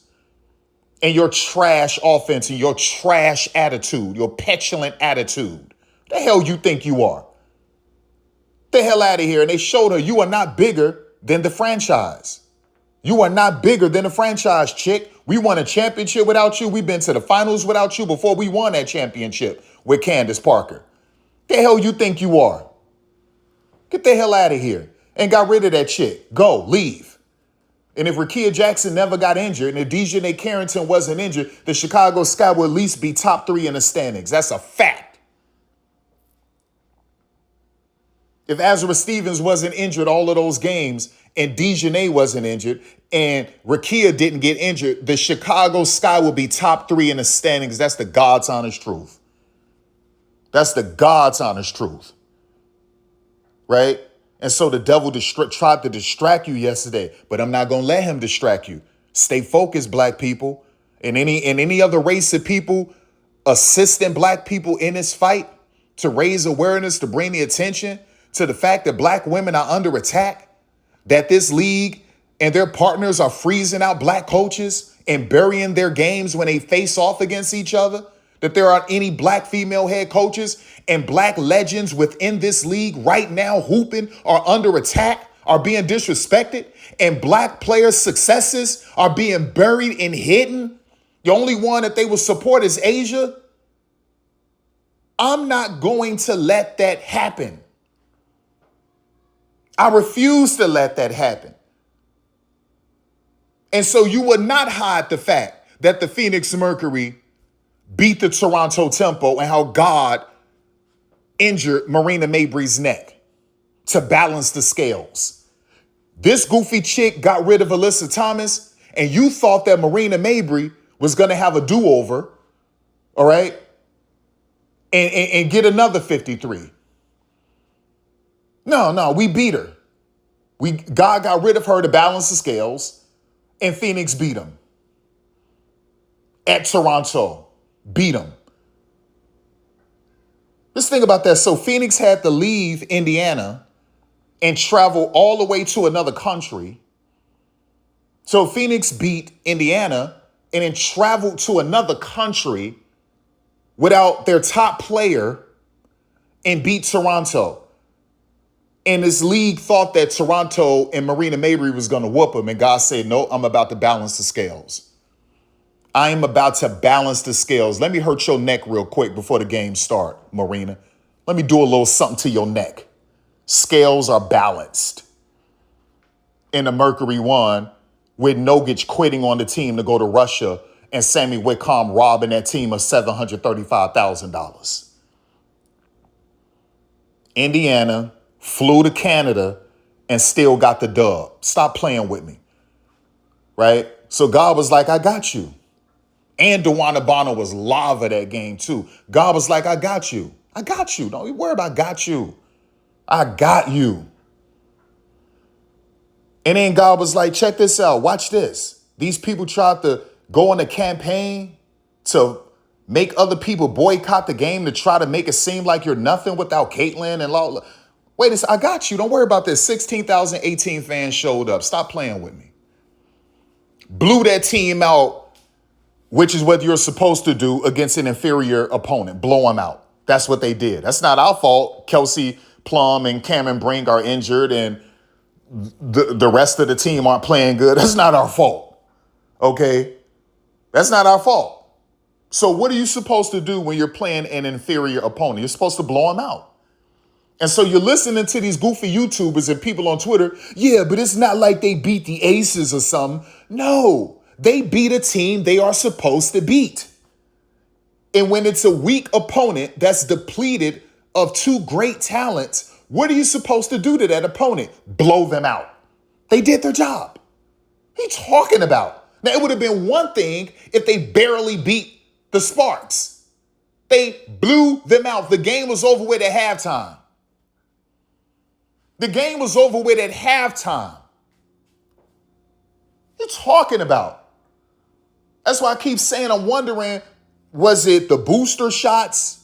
and your trash offense and your trash attitude, your petulant attitude. The hell you think you are? The hell out of here. And they showed her you are not bigger than the franchise. You are not bigger than the franchise, chick. We won a championship without you. We've been to the finals without you before we won that championship with Candace Parker. The hell you think you are? Get the hell out of here. And got rid of that chick. Go, leave. And if Rakia Jackson never got injured and if Dejanay Carrington wasn't injured, the Chicago Sky will at least be top 3 in the standings. That's a fact. If Azra Stevens wasn't injured all of those games and Dejanay wasn't injured and Rakia didn't get injured, the Chicago Sky will be top 3 in the standings. That's the God's honest truth. That's the God's honest truth. Right? And so the devil tried to distract you yesterday, but I'm not going to let him distract you. Stay focused, black people, and any other race of people assisting black people in this fight to raise awareness, to bring the attention to the fact that black women are under attack, that this league and their partners are freezing out black coaches and burying their games when they face off against each other, that there aren't any black female head coaches and black legends within this league right now hooping are under attack, are being disrespected, and black players' successes are being buried and hidden. The only one that they will support is Asia. I'm not going to let that happen. I refuse to let that happen. And so you would not hide the fact that the Phoenix Mercury beat the Toronto Tempo and how God injured Marina Mabry's neck to balance the scales. This goofy chick got rid of Alyssa Thomas, and you thought that Marina Mabry was going to have a do-over, all right, and get another 53. No, we beat her. God got rid of her to balance the scales, and Phoenix beat them. At Toronto, beat them. Let's think about that. So Phoenix had to leave Indiana and travel all the way to another country. So Phoenix beat Indiana and then traveled to another country without their top player and beat Toronto. And this league thought that Toronto and Marina Mabrey was going to whoop them. And God said, no, I'm about to balance the scales. I am about to balance the scales. Let me hurt your neck real quick before the game start, Marina. Let me do a little something to your neck. Scales are balanced. In the Mercury won with Nogic quitting on the team to go to Russia and Sammy Whitcomb robbing that team of $735,000. Indiana flew to Canada and still got the dub. Stop playing with me, right? So God was like, I got you. And DeWanna Bonner was lava that game too. God was like, I got you. I got you. Don't worry about I got you. I got you. And then God was like, check this out. Watch this. These people tried to go on a campaign to make other people boycott the game to try to make it seem like you're nothing without Caitlyn and Law. Wait a second. I got you. Don't worry about this. 16,000 18 fans showed up. Stop playing with me. Blew that team out, which is what you're supposed to do against an inferior opponent. Blow them out. That's what they did. That's not our fault. Kelsey Plum and Cameron Brink are injured and the rest of the team aren't playing good. That's not our fault. Okay? That's not our fault. So what are you supposed to do when you're playing an inferior opponent? You're supposed to blow them out. And so you're listening to these goofy YouTubers and people on Twitter. Yeah, but it's not like they beat the Aces or something. No, they beat a team they are supposed to beat. And when it's a weak opponent that's depleted of two great talents, what are you supposed to do to that opponent? Blow them out. They did their job. What are you talking about? Now, it would have been one thing if they barely beat the Sparks. They blew them out. The game was over with at halftime. The game was over with at halftime. What are you talking about? That's why I keep saying I'm wondering, was it the booster shots?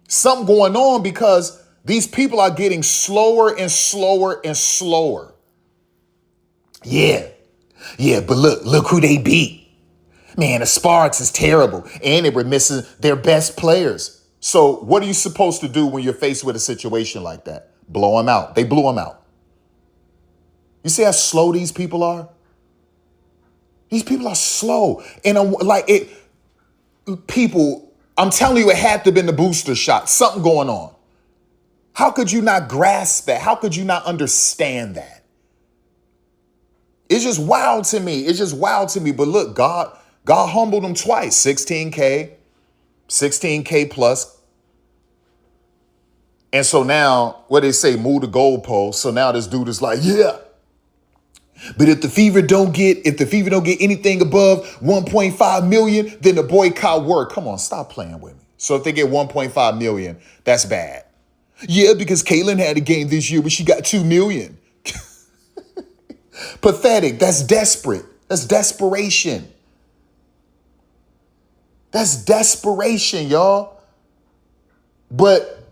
Something going on because these people are getting slower and slower and slower. Yeah, but look who they beat. Man, the Sparks is terrible. And they were missing their best players. So what are you supposed to do when you're faced with a situation like that? Blow them out. They blew them out. You see how slow these people are? These people are slow. And I'm telling you, it had to have been the booster shot. Something going on. How could you not grasp that? How could you not understand that? It's just wild to me. It's just wild to me. But look, God humbled them twice. 16K plus. And so now, what they say, move the goalpost. So now this dude is like, yeah. But if the Fever don't get anything above 1.5 million, then the boycott work. Come on, stop playing with me. So if they get 1.5 million, that's bad. Yeah, because Caitlyn had a game this year, but she got 2 million. Pathetic. That's desperate. That's desperation. That's desperation, y'all. But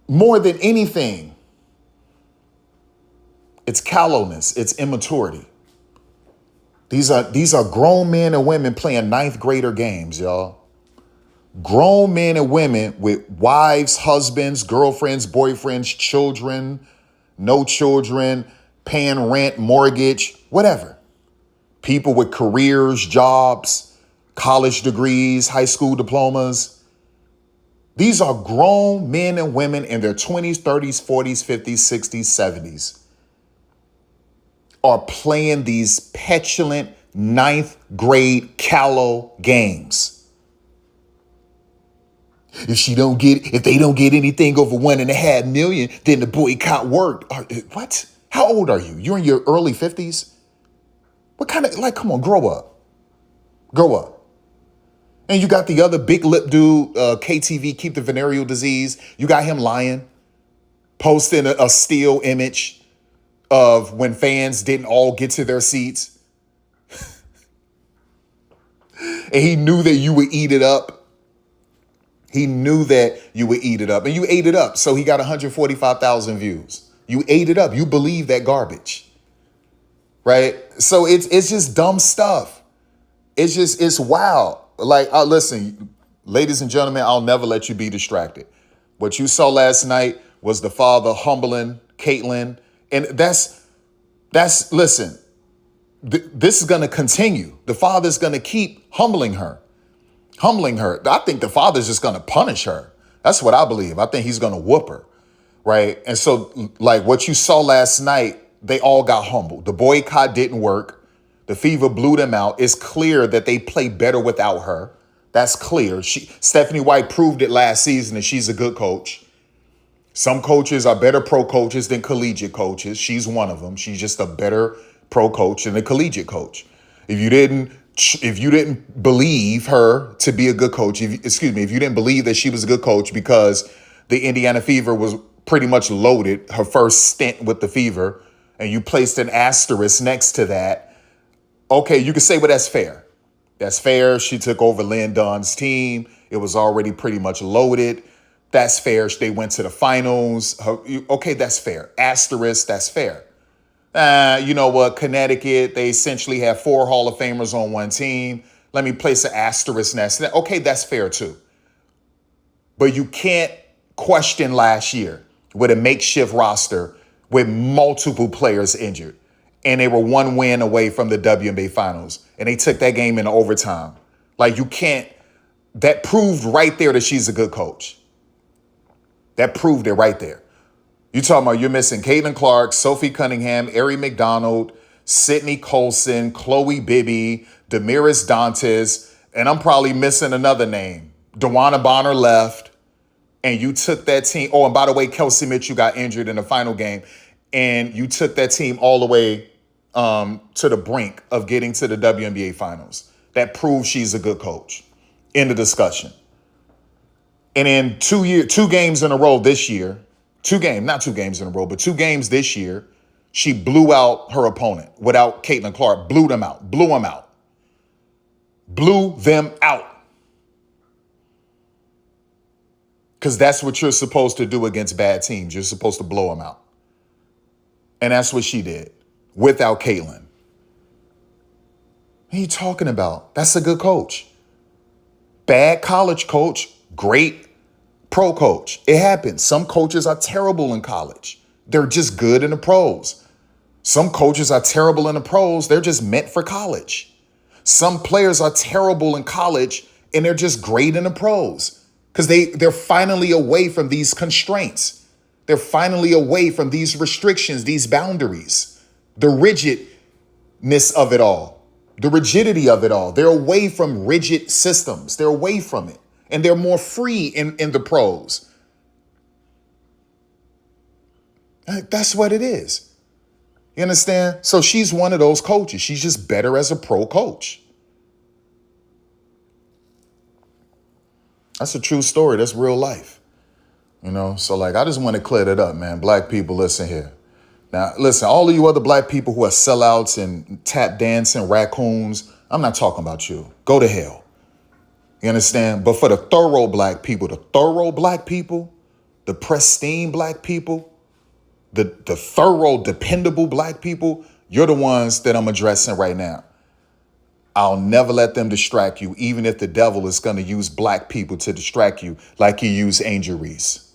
more than anything, it's callousness. It's immaturity. These are grown men and women playing ninth grader games, y'all. Grown men and women with wives, husbands, girlfriends, boyfriends, children, no children, paying rent, mortgage, whatever. People with careers, jobs, college degrees, high school diplomas. These are grown men and women in their 20s, 30s, 40s, 50s, 60s, 70s are playing these petulant ninth grade callow games. If they don't get anything over 1.5 million, then the boycott worked. What? How old are you? You're in your early 50s? What kind of, come on, grow up. Grow up. And you got the other big lip dude, KTV, Keep the Venereal Disease. You got him lying, posting a still image of when fans didn't all get to their seats. And he knew that you would eat it up. He knew that you would eat it up. And you ate it up. So he got 145,000 views. You ate it up. You believe that garbage. Right? So it's just dumb stuff. It's wild. Like, listen, ladies and gentlemen, I'll never let you be distracted. What you saw last night was the father humbling Caitlyn. And listen, this is going to continue. The father's going to keep humbling her. I think the father's just going to punish her. That's what I believe. I think he's going to whoop her. Right. And so, like, what you saw last night, they all got humbled. The boycott didn't work. The Fever blew them out. It's clear that they play better without her. That's clear. Stephanie White proved it last season that she's a good coach. Some coaches are better pro coaches than collegiate coaches. She's one of them. She's just a better pro coach than a collegiate coach. If you didn't believe her to be a good coach, if you didn't believe that she was a good coach because the Indiana Fever was pretty much loaded, her first stint with the Fever, and you placed an asterisk next to that, okay, you could say, well, that's fair. That's fair. She took over Lynn Dunn's team. It was already pretty much loaded. That's fair. They went to the finals. Okay, that's fair. Asterisk, that's fair. You know what? Connecticut, they essentially have 4 Hall of Famers on one team. Let me place an asterisk next to that. Okay, that's fair too. But you can't question last year with a makeshift roster with multiple players injured. And they were 1 win away from the WNBA finals. And they took that game in overtime. Like, you can't, that proved right there that she's a good coach. That proved it right there. You talking about you're missing Caitlin Clark, Sophie Cunningham, Ari McDonald, Sydney Colson, Chloe Bibby, Damaris Dantes, and I'm probably missing another name. DeWanna Bonner left, and you took that team. Oh, and by the way, Kelsey Mitchell got injured in the final game, and you took that team all the way to the brink of getting to the WNBA finals. That proves she's a good coach. End of discussion. And in 2 games in a row this year, 2 games in a row, but 2 games this year, she blew out her opponent without Caitlin Clark. Blew them out. Because that's what you're supposed to do against bad teams. You're supposed to blow them out. And that's what she did without Caitlin. What are you talking about? That's a good coach. Bad college coach, great pro coach. It happens. Some coaches are terrible in college. They're just good in the pros. Some coaches are terrible in the pros. They're just meant for college. Some players are terrible in college and they're just great in the pros because they're finally away from these constraints. They're finally away from these restrictions, these boundaries, the rigidness of it all, the rigidity of it all. They're away from rigid systems. They're away from it. And they're more free in the pros. That's what it is. You understand? So she's one of those coaches. She's just better as a pro coach. That's a true story. That's real life. You know, so like, I just want to clear that up, man. Black people, listen here. Now, listen, all of you other black people who are sellouts and tap dancing raccoons, I'm not talking about you. Go to hell. You understand? But for the thorough black people, the pristine black people, the thorough, dependable black people, you're the ones that I'm addressing right now. I'll never let them distract you, even if the devil is going to use black people to distract you like he used Angel Reese.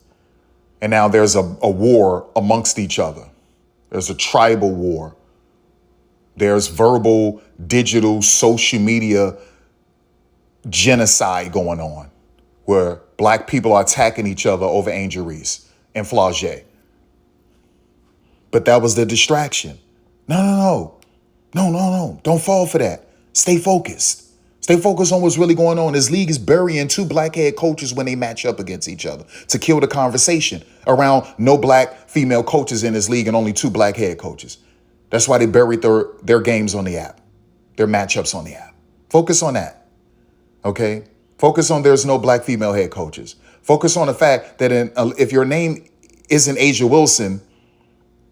And now there's a war amongst each other. There's a tribal war. There's verbal, digital, social media genocide going on where black people are attacking each other over Angel Reese and Flau'jae. But that was the distraction. No. Don't fall for that. Stay focused. Stay focused on what's really going on. This league is burying 2 black head coaches when they match up against each other to kill the conversation around no black female coaches in this league and only 2 black head coaches. That's why they buried their games on the app, their matchups on the app. Focus on that. Okay? Focus on there's no black female head coaches. Focus on the fact that if your name isn't Asia Wilson,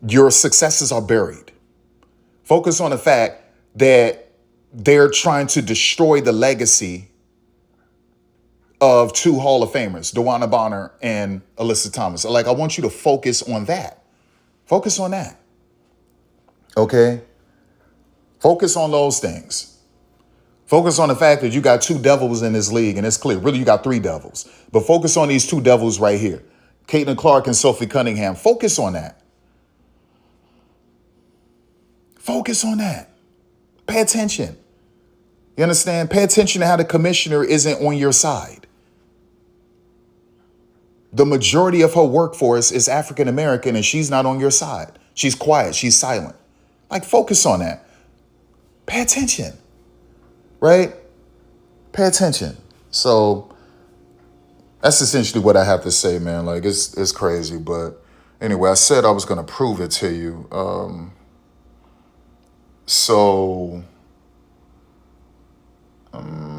your successes are buried. Focus on the fact that they're trying to destroy the legacy of two Hall of Famers, DeWanna Bonner and Alyssa Thomas. Like, I want you to focus on that. Focus on that. Okay? Focus on those things. Focus on the fact that you got two devils in this league, and it's clear. Really, you got three devils. But focus on these two devils right here. Caitlin Clark and Sophie Cunningham. Focus on that. Focus on that. Pay attention. You understand? Pay attention to how the commissioner isn't on your side. The majority of her workforce is African American, and she's not on your side. She's quiet. She's silent. Like, focus on that. Pay attention. Right? Pay attention. So that's essentially what I have to say, man. Like, it's crazy. But anyway, I said I was going to prove it to you.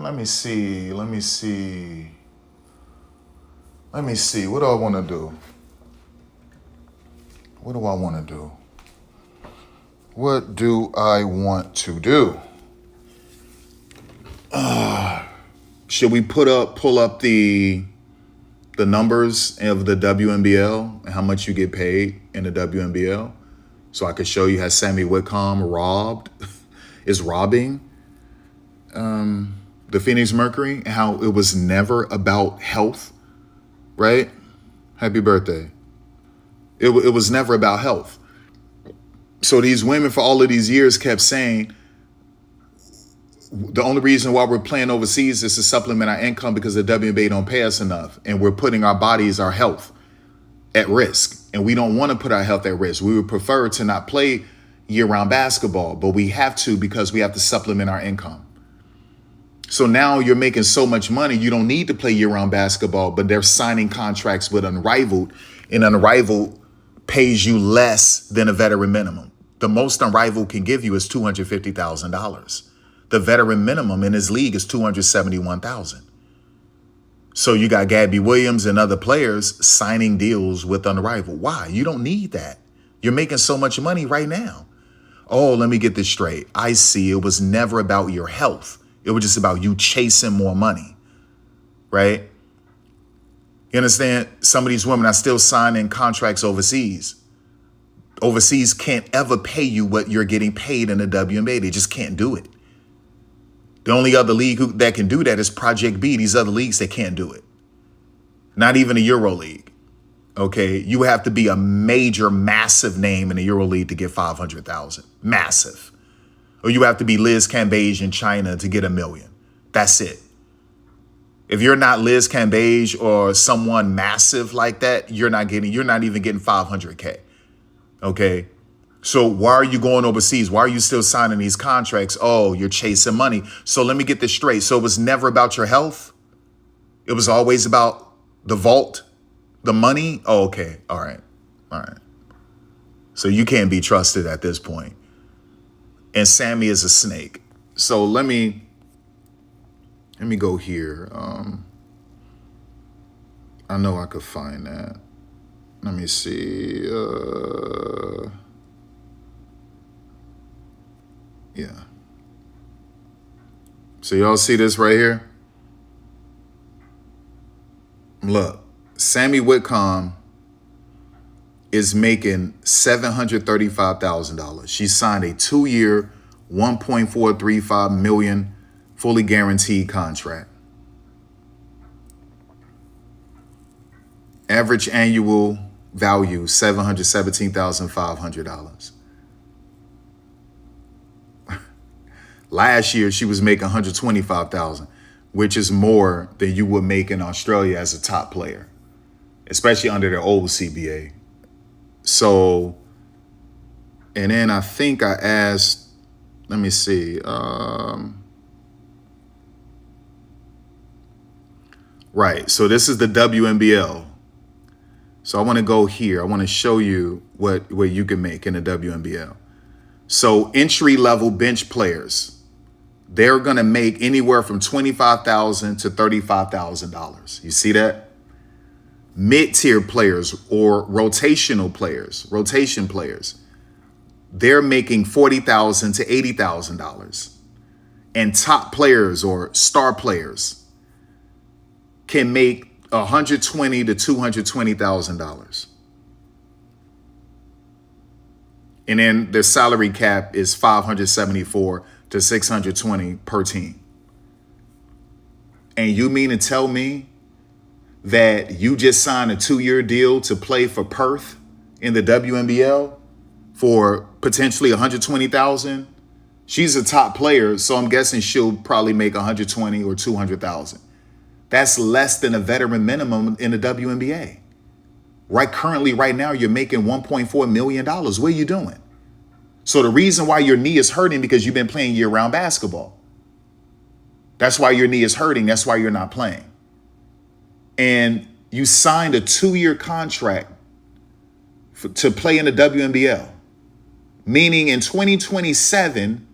Let me see. What do I want to do? What do I want to do? Should we pull up the numbers of the WNBL and how much you get paid in the WNBL? So I could show you how Sammy Whitcomb is robbing the Phoenix Mercury, and how it was never about health, right? Happy birthday. It was never about health. So these women for all of these years kept saying, the only reason why we're playing overseas is to supplement our income because the WNBA don't pay us enough. And we're putting our bodies, our health at risk. And we don't want to put our health at risk. We would prefer to not play year-round basketball, but we have to because we have to supplement our income. So now you're making so much money, you don't need to play year-round basketball, but they're signing contracts with Unrivaled, and Unrivaled pays you less than a veteran minimum. The most Unrivaled can give you is $250,000. The veteran minimum in his league is $271,000. So you got Gabby Williams and other players signing deals with Unrivaled. Why? You don't need that. You're making so much money right now. Oh, let me get this straight. I see. It was never about your health. It was just about you chasing more money, right? You understand? Some of these women are still signing contracts overseas. Overseas can't ever pay you what you're getting paid in the WNBA. They just can't do it. The only other league that can do that is Project B. These other leagues, they can't do it. Not even a Euro League. Okay, you have to be a major, massive name in the Euro League to get 500,000. Massive. Or you have to be Liz Cambage in China to get $1 million. That's it. If you're not Liz Cambage or someone massive like that, you're not even getting 500K. Okay. So why are you going overseas? Why are you still signing these contracts? Oh, you're chasing money. So let me get this straight. So it was never about your health. It was always about the vault, the money. Oh, okay. All right. So you can't be trusted at this point. And Sammy is a snake. So let me go here. I know I could find that. Let me see. Yeah. So y'all see this right here? Look, Sammy Whitcomb is making $735,000. She signed a 2-year, $1.435 million fully guaranteed contract. Average annual value, $717,500. Last year, she was making $125,000, which is more than you would make in Australia as a top player, especially under their old CBA. So, and then I think I asked, let me see. Right, so this is the WNBL. So I want to go here. I want to show you what you can make in the WNBL. So entry-level bench players, they're going to make anywhere from $25,000 to $35,000. You see that? Mid-tier players or rotation players, they're making $40,000 to $80,000. and top players or star players can make $120,000 to $220,000. And then the salary cap is $574 to $620 per team. And you mean to tell me that you just signed a 2-year deal to play for Perth in the WNBA for potentially $120,000? She's a top player, so I'm guessing she'll probably make $120,000 or $200,000. That's less than a veteran minimum in the WNBA. Currently, right now, you're making $1.4 million. What are you doing? So the reason why your knee is hurting because you've been playing year-round basketball. That's why your knee is hurting. That's why you're not playing. And you signed a 2-year contract to play in the WNBA, meaning in 2027,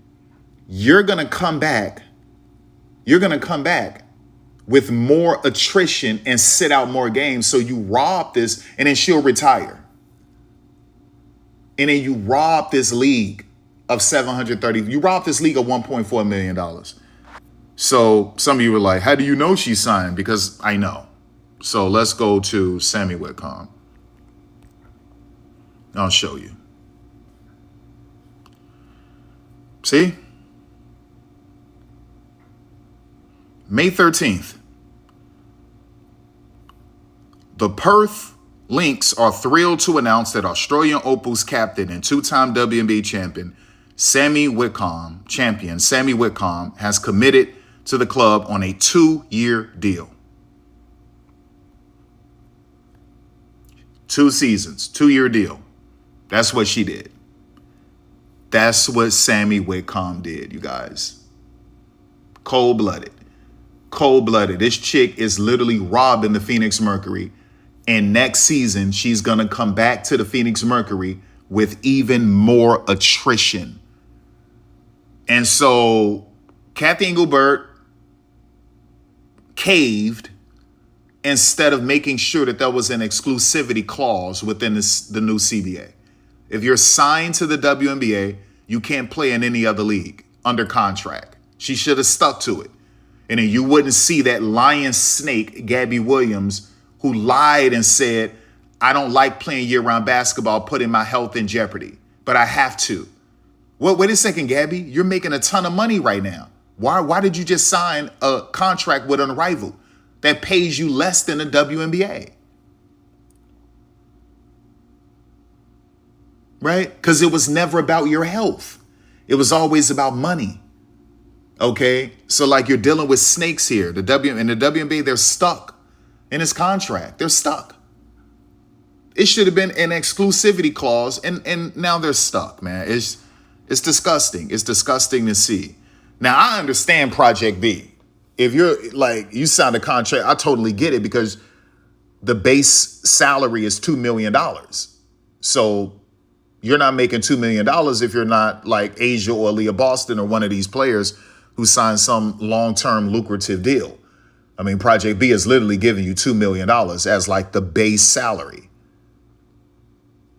you're going to come back. You're going to come back with more attrition and sit out more games. So you rob this, and then she'll retire. And then you rob this league of $730. You rob this league of $1.4 million. So some of you were like, how do you know she signed? Because I know. So let's go to Sammy Whitcomb. I'll show you. See? May 13th. The Perth Lynx are thrilled to announce that Australian Opals captain and 2-time WNBA champion Sammy Whitcomb has committed to the club on a 2-year deal. 2 seasons, 2-year deal. That's what she did. That's what Sammy Whitcomb did, you guys. Cold-blooded. Cold-blooded. This chick is literally robbing the Phoenix Mercury. And next season, she's going to come back to the Phoenix Mercury with even more attrition. And so Kathy Engelbert caved instead of making sure that there was an exclusivity clause within the new CBA. If you're signed to the WNBA, you can't play in any other league under contract. She should have stuck to it. And then you wouldn't see that lion snake, Gabby Williams, who lied and said, I don't like playing year-round basketball, putting my health in jeopardy, but I have to. Well, wait a second, Gabby. You're making a ton of money right now. Why did you just sign a contract with an rival that pays you less than the WNBA? Right? Because it was never about your health. It was always about money. Okay? So like you're dealing with snakes here. In the WNBA, they're stuck in his contract. They're stuck. It should have been an exclusivity clause, and now they're stuck, man. It's disgusting. It's disgusting to see. Now, I understand Project B. If you're like, you signed a contract, I totally get it because the base salary is $2 million. So you're not making $2 million if you're not like Asia or Leah Boston or one of these players who signed some long-term lucrative deal. I mean, Project B is literally giving you $2 million as like the base salary.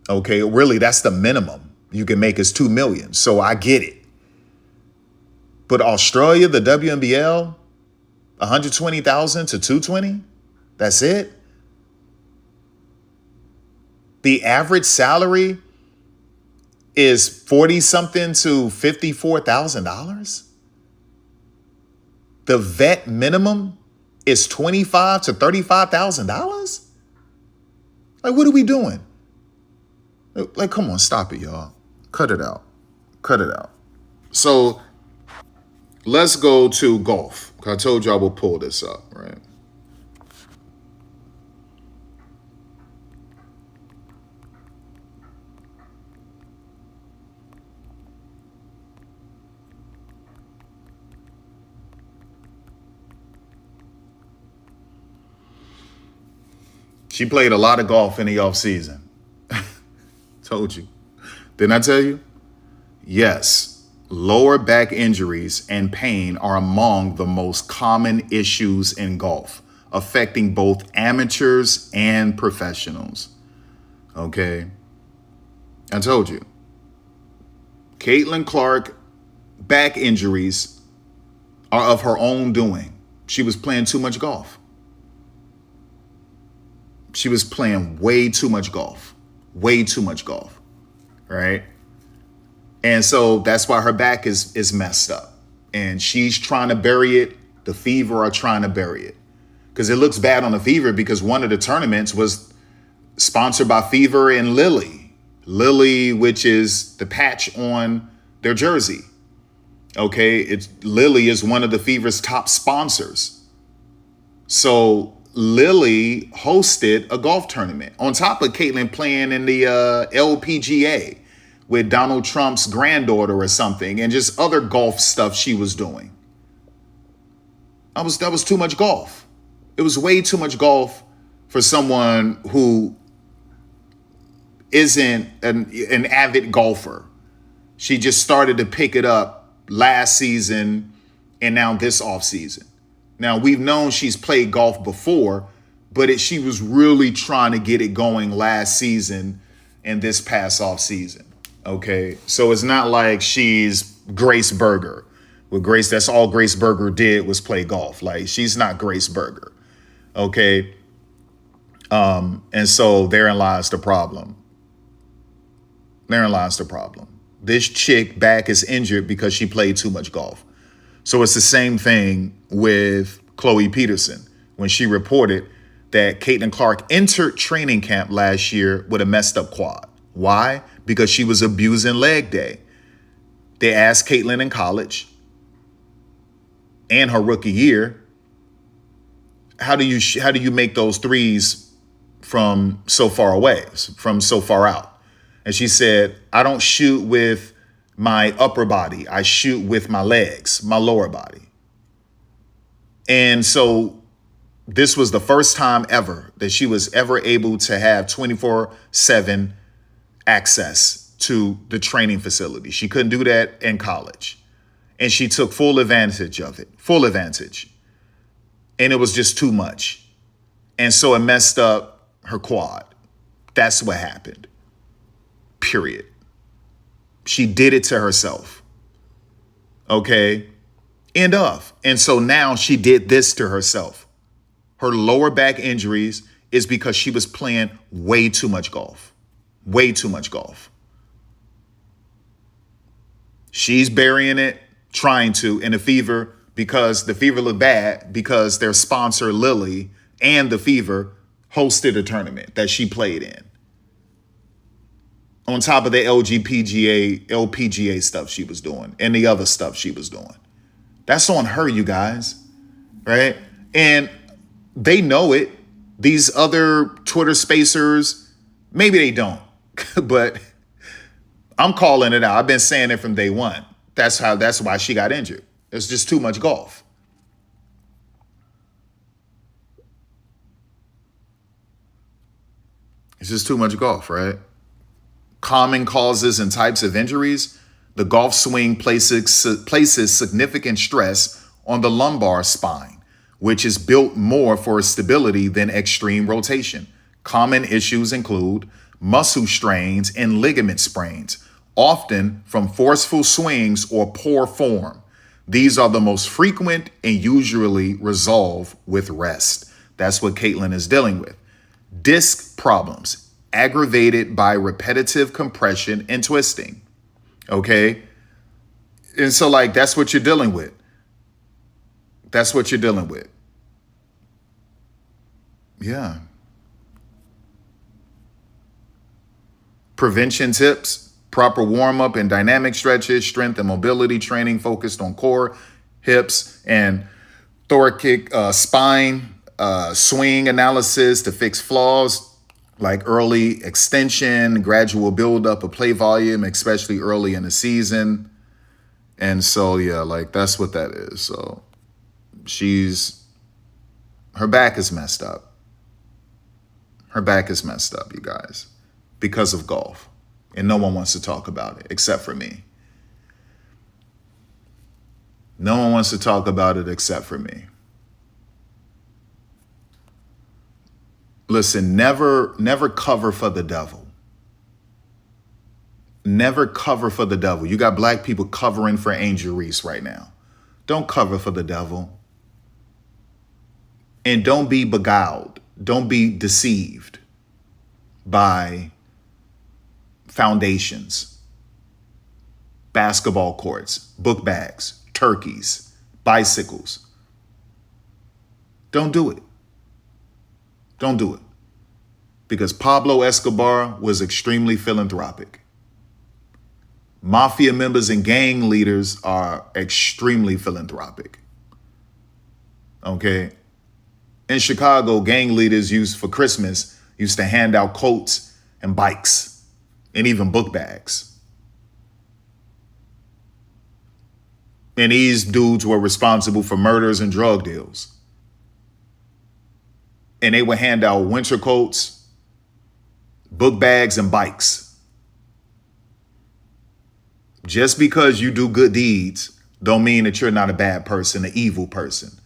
Okay, really, that's the minimum you can make is $2 million. So I get it. But Australia, the WNBL, $120,000 to $220,000. That's it. The average salary is $40-something to $54,000. The vet minimum is $25,000 to $35,000. Like, what are we doing? Like, come on, stop it, y'all. Cut it out. Cut it out. So let's go to golf. I told you I will pull this up, right? She played a lot of golf in the offseason. Told you. Didn't I tell you? Yes, lower back injuries and pain are among the most common issues in golf, affecting both amateurs and professionals. Okay? I told you. Caitlin Clark, back injuries are of her own doing. She was playing too much golf. She was playing way too much golf. Way too much golf. Right? And so that's why her back is messed up. And she's trying to bury it. The Fever are trying to bury it. Because it looks bad on the Fever because one of the tournaments was sponsored by Fever and Lily. Lily, which is the patch on their jersey. Okay, Lily is one of the Fever's top sponsors. So Lily hosted a golf tournament on top of Caitlin playing in the LPGA with Donald Trump's granddaughter or something, and just other golf stuff she was doing. That was too much golf. It was way too much golf for someone who isn't an avid golfer. She just started to pick it up last season and now this off season. Now, we've known she's played golf before, but she was really trying to get it going last season and this past off season. Okay, so it's not like she's Grace Berger. With Grace, that's all Grace Berger did was play golf. Like, she's not Grace Berger. Okay, and so therein lies the problem. Therein lies the problem. This chick back is injured because she played too much golf. So it's the same thing with Chloe Peterson when she reported that Caitlin Clark entered training camp last year with a messed up quad. Why? Because she was abusing leg day. They asked Caitlin in college and her rookie year, how do you make those threes from so far away, from so far out? And she said, I don't shoot with my upper body. I shoot with my legs, my lower body. And so this was the first time ever that she was ever able to have 24/7 access to the training facility. She couldn't do that in college. And she took full advantage of it, full advantage. And it was just too much. And so it messed up her quad. That's what happened. Period. She did it to herself. Okay? End of. And so now she did this to herself. Her lower back injuries is because she was playing way too much golf. Way too much golf. She's burying it, trying to, in the Fever, because the Fever look bad because their sponsor, Lily, and the Fever hosted a tournament that she played in. On top of the LPGA stuff she was doing and the other stuff she was doing. That's on her, you guys, right? And they know it. These other Twitter spacers, maybe they don't, but I'm calling it out. I've been saying it from day one. That's why she got injured. It's just too much golf. It's just too much golf, right? Common causes and types of injuries. The golf swing places significant stress on the lumbar spine, which is built more for stability than extreme rotation. Common issues include muscle strains and ligament sprains, often from forceful swings or poor form. These are the most frequent and usually resolve with rest. That's what Caitlin is dealing with. Disc problems, aggravated by repetitive compression and twisting. Okay? And so, like, that's what you're dealing with. That's what you're dealing with. Yeah. Prevention tips, proper warm-up and dynamic stretches, strength and mobility training focused on core, hips, and thoracic spine, swing analysis to fix flaws like early extension, gradual buildup of play volume, especially early in the season. And so, yeah, like, that's what that is. So her back is messed up. Her back is messed up, you guys, because of golf. And no one wants to talk about it except for me. No one wants to talk about it except for me. Listen, never cover for the devil. Never cover for the devil. You got black people covering for Angel Reese right now. Don't cover for the devil. And don't be beguiled. Don't be deceived by foundations, basketball courts, book bags, turkeys, bicycles. Don't do it. Don't do it. Because Pablo Escobar was extremely philanthropic. Mafia members and gang leaders are extremely philanthropic. Okay? In Chicago, gang leaders used to hand out coats and bikes and even book bags. And these dudes were responsible for murders and drug deals. And they would hand out winter coats, book bags, and bikes. Just because you do good deeds don't mean that you're not a bad person, an evil person.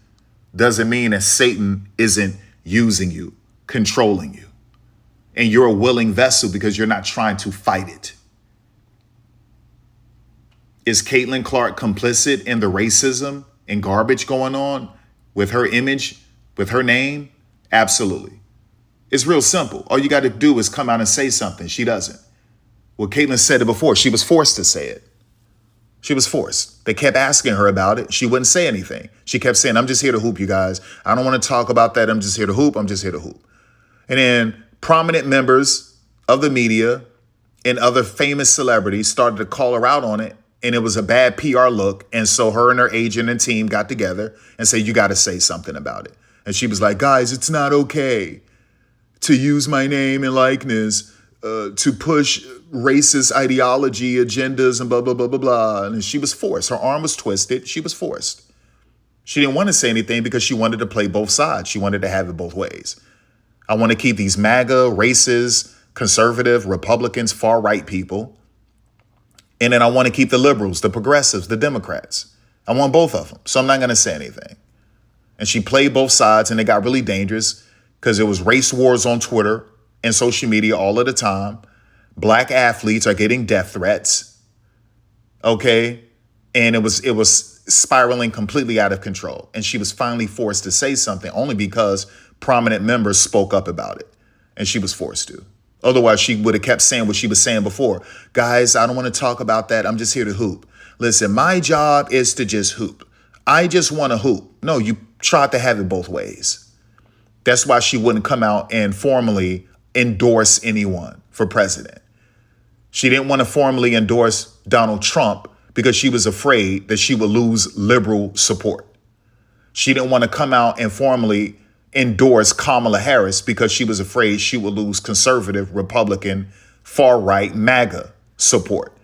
Doesn't mean that Satan isn't using you, controlling you. And you're a willing vessel because you're not trying to fight it. Is Caitlin Clark complicit in the racism and garbage going on with her image, with her name? Absolutely. It's real simple. All you got to do is come out and say something. She doesn't. Well, Caitlin said it before. She was forced to say it. She was forced. They kept asking her about it. She wouldn't say anything. She kept saying, I'm just here to hoop, you guys. I don't want to talk about that. I'm just here to hoop. I'm just here to hoop. And then prominent members of the media and other famous celebrities started to call her out on it. And it was a bad PR look. And so her and her agent and team got together and said, you got to say something about it. And she was like, guys, it's not okay to use my name and likeness to push racist ideology, agendas, and blah, blah, blah, blah, blah. And she was forced. Her arm was twisted. She was forced. She didn't want to say anything because she wanted to play both sides. She wanted to have it both ways. I want to keep these MAGA, racist, conservative, Republicans, far-right people. And then I want to keep the liberals, the progressives, the Democrats. I want both of them. So I'm not going to say anything. And she played both sides, and it got really dangerous because it was race wars on Twitter and social media all of the time. Black athletes are getting death threats. Okay. And it was spiraling completely out of control. And she was finally forced to say something only because prominent members spoke up about it. And she was forced to. Otherwise, she would have kept saying what she was saying before. Guys, I don't want to talk about that. I'm just here to hoop. Listen, my job is to just hoop. I just want to hoop. No, you tried to have it both ways. That's why she wouldn't come out and formally endorse anyone for president. She didn't want to formally endorse Donald Trump because she was afraid that she would lose liberal support. She didn't want to come out and formally endorse Kamala Harris because she was afraid she would lose conservative, Republican, far-right, MAGA support,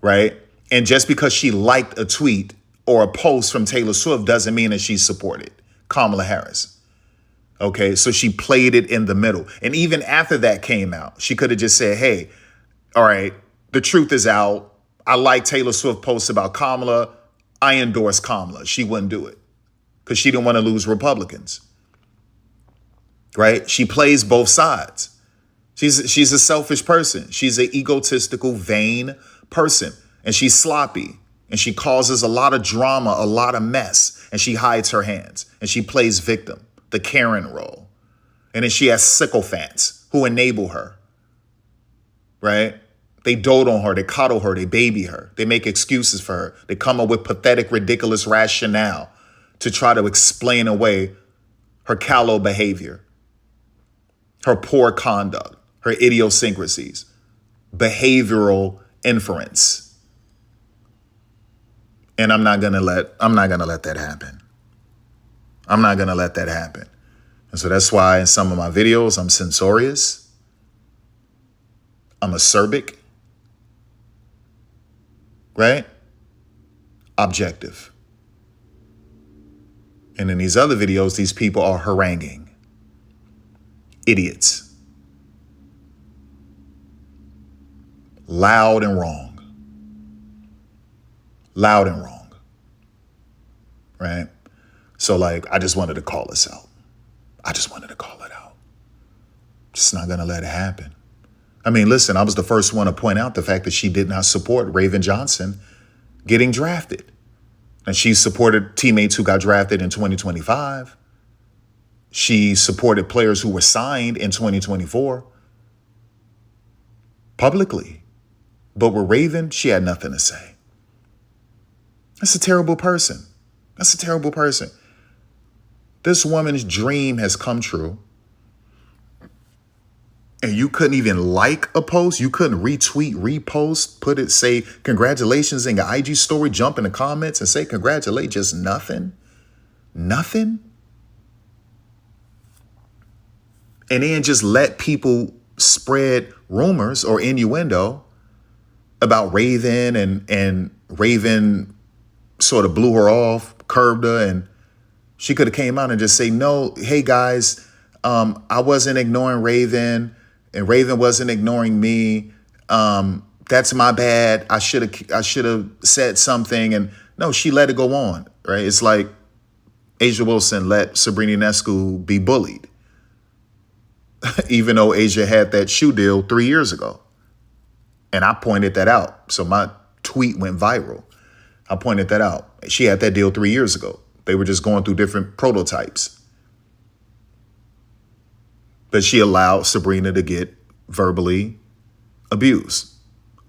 right? And just because she liked a tweet or a post from Taylor Swift doesn't mean that she supported Kamala Harris. Okay, so she played it in the middle. And even after that came out, she could have just said, hey, all right, the truth is out. I like Taylor Swift posts about Kamala. I endorse Kamala. She wouldn't do it because she didn't want to lose Republicans, right? She plays both sides. She's a selfish person. She's an egotistical, vain person, and she's sloppy, and she causes a lot of drama, a lot of mess, and she hides her hands, and she plays victim, the Karen role. And then she has sycophants who enable her, right? They dote on her, they coddle her, they baby her, they make excuses for her. They come up with pathetic, ridiculous rationale to try to explain away her callow behavior, her poor conduct, her idiosyncrasies, behavioral inference. And I'm not gonna let that happen. I'm not gonna let that happen. And so that's why in some of my videos, I'm censorious, I'm acerbic, right? Objective. And in these other videos, these people are haranguing. Idiots. Loud and wrong. Loud and wrong. Right? So I just wanted to call this out. I just wanted to call it out. Just not going to let it happen. I mean, listen, I was the first one to point out the fact that she did not support Raven Johnson getting drafted. And she supported teammates who got drafted in 2025. She supported players who were signed in 2024 publicly. But with Raven, she had nothing to say. That's a terrible person. That's a terrible person. This woman's dream has come true. And you couldn't even like a post. You couldn't retweet, repost, put it, say congratulations in your IG story, jump in the comments and say congratulate. Just nothing. Nothing. And then just let people spread rumors or innuendo about Raven, and Raven sort of blew her off, curbed her, and she could have came out and just say, no, hey guys, I wasn't ignoring Raven. And Raven wasn't ignoring me. That's my bad. I should have said something. And no, she let it go on, right? It's like Asia Wilson let Sabrina Ionescu be bullied, even though Asia had that shoe deal 3 years ago. And I pointed that out. So my tweet went viral. I pointed that out. She had that deal 3 years ago. They were just going through different prototypes. But she allowed Sabrina to get verbally abused,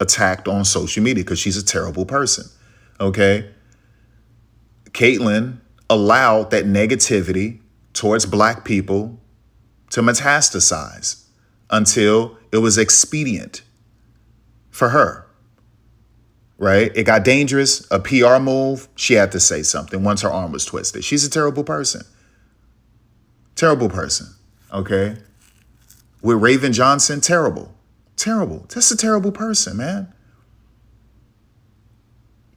attacked on social media because she's a terrible person, okay? Caitlyn allowed that negativity towards Black people to metastasize until it was expedient for her, right? It got dangerous, a PR move. She had to say something once her arm was twisted. She's a terrible person. Terrible person, okay? With Raven Johnson, terrible. Terrible. That's a terrible person, man.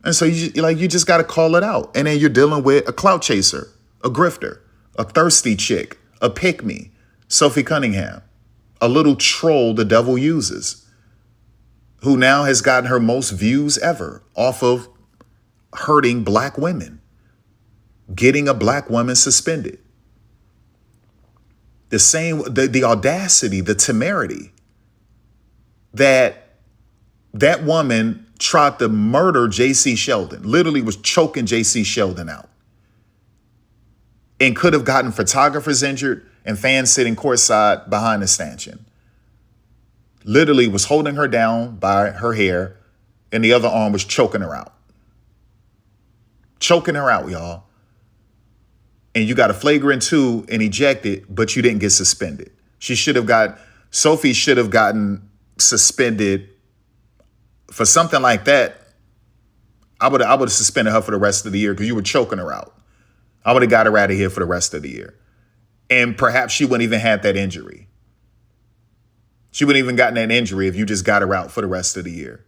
And so you just got to call it out. And then you're dealing with a clout chaser, a grifter, a thirsty chick, a pick-me, Sophie Cunningham, a little troll the devil uses, who now has gotten her most views ever off of hurting Black women, getting a Black woman suspended. The audacity, the temerity that woman tried to murder J.C. Sheldon, literally was choking J.C. Sheldon out, and could have gotten photographers injured and fans sitting courtside behind the stanchion. Literally was holding her down by her hair, and the other arm was choking her out. Choking her out, y'all. And you got a flagrant 2 and ejected, but you didn't get suspended. Sophie should have gotten suspended for something like that. I would have suspended her for the rest of the year because you were choking her out. I would have got her out of here for the rest of the year. And perhaps she wouldn't even have that injury. She wouldn't even gotten that injury if you just got her out for the rest of the year.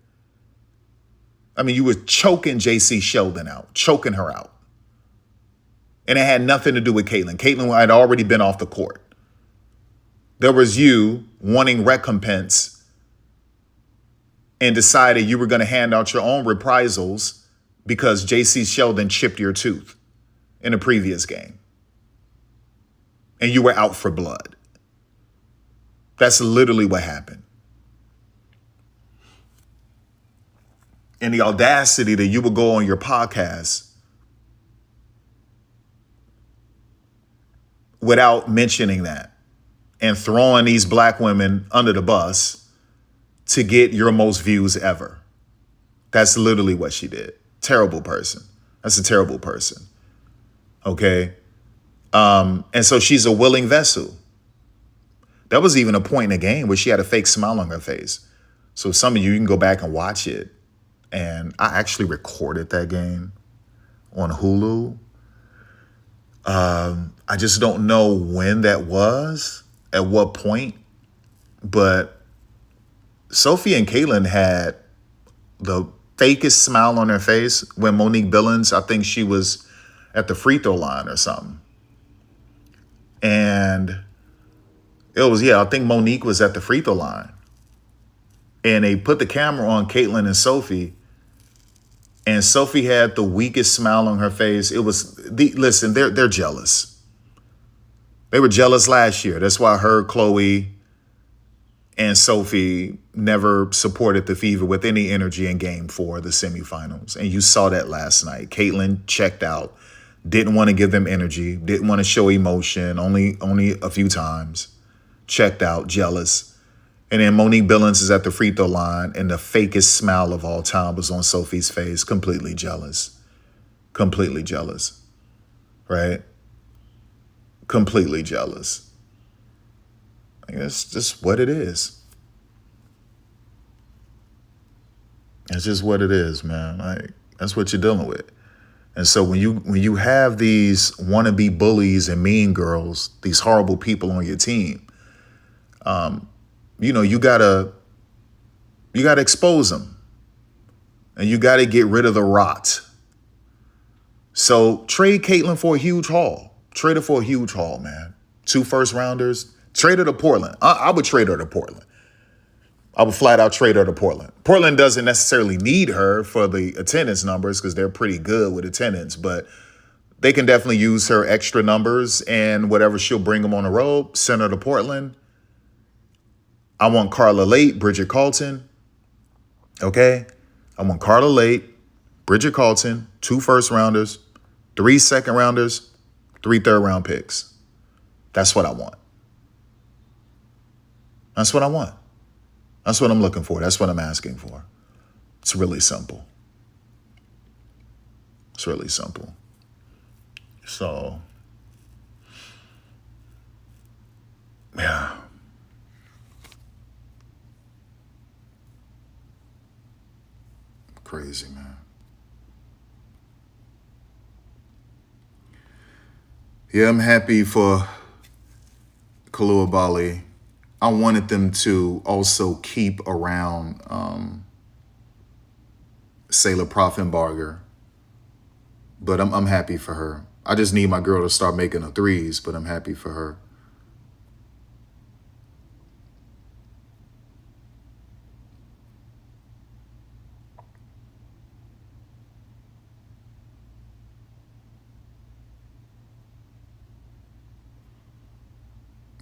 I mean, you were choking J.C. Sheldon out, choking her out. And it had nothing to do with Caitlyn. Caitlyn had already been off the court. There was you wanting recompense and decided you were going to hand out your own reprisals because J.C. Sheldon chipped your tooth in a previous game. And you were out for blood. That's literally what happened. And the audacity that you would go on your podcast without mentioning that and throwing these Black women under the bus to get your most views ever. That's literally what she did. Terrible person. That's a terrible person. Okay. And so she's a willing vessel. That was even a point in the game where she had a fake smile on her face. So some of you can go back and watch it. And I actually recorded that game on Hulu. I just don't know when that was, at what point. But Sophie and Caitlyn had the fakest smile on their face when Monique Billings, I think she was at the free throw line or something. And it was, I think Monique was at the free throw line. And they put the camera on Caitlyn and Sophie. And Sophie had the weakest smile on her face. It was, listen, they're jealous. They were jealous last year. That's why her, Chloe, And Sophie never supported the Fever with any energy in Game 4 of the semifinals. And you saw that last night. Caitlin checked out, didn't want to give them energy, didn't want to show emotion, only a few times. Checked out, jealous. And then Monique Billings is at the free throw line, and the fakest smile of all time was on Sophie's face, completely jealous. Completely jealous, right? Completely jealous. I guess just what it is. It's just what it is, man. Like, that's what you're dealing with. And so when you have these wannabe bullies and mean girls, these horrible people on your team, you gotta expose them, and you gotta get rid of the rot. So trade Caitlin for a huge haul. Trade her for a huge haul, man. 2 first-rounders. Trade her to Portland. I would trade her to Portland. I would flat out trade her to Portland. Portland doesn't necessarily need her for the attendance numbers because they're pretty good with attendance, but they can definitely use her extra numbers and whatever she'll bring them on the road. Send her to Portland. I want Carla Late, Bridget Carlton. Okay? I want Carla Late, Bridget Carlton, 2 first-rounders, 3 second-rounders, 3 third-round picks. That's what I want. That's what I want. That's what I'm looking for. That's what I'm asking for. It's really simple. It's really simple. So, yeah. Crazy, man. Yeah, I'm happy for Koulibaly. I wanted them to also keep around Sailor Profenbarger, but I'm happy for her. I just need my girl to start making the threes, but I'm happy for her.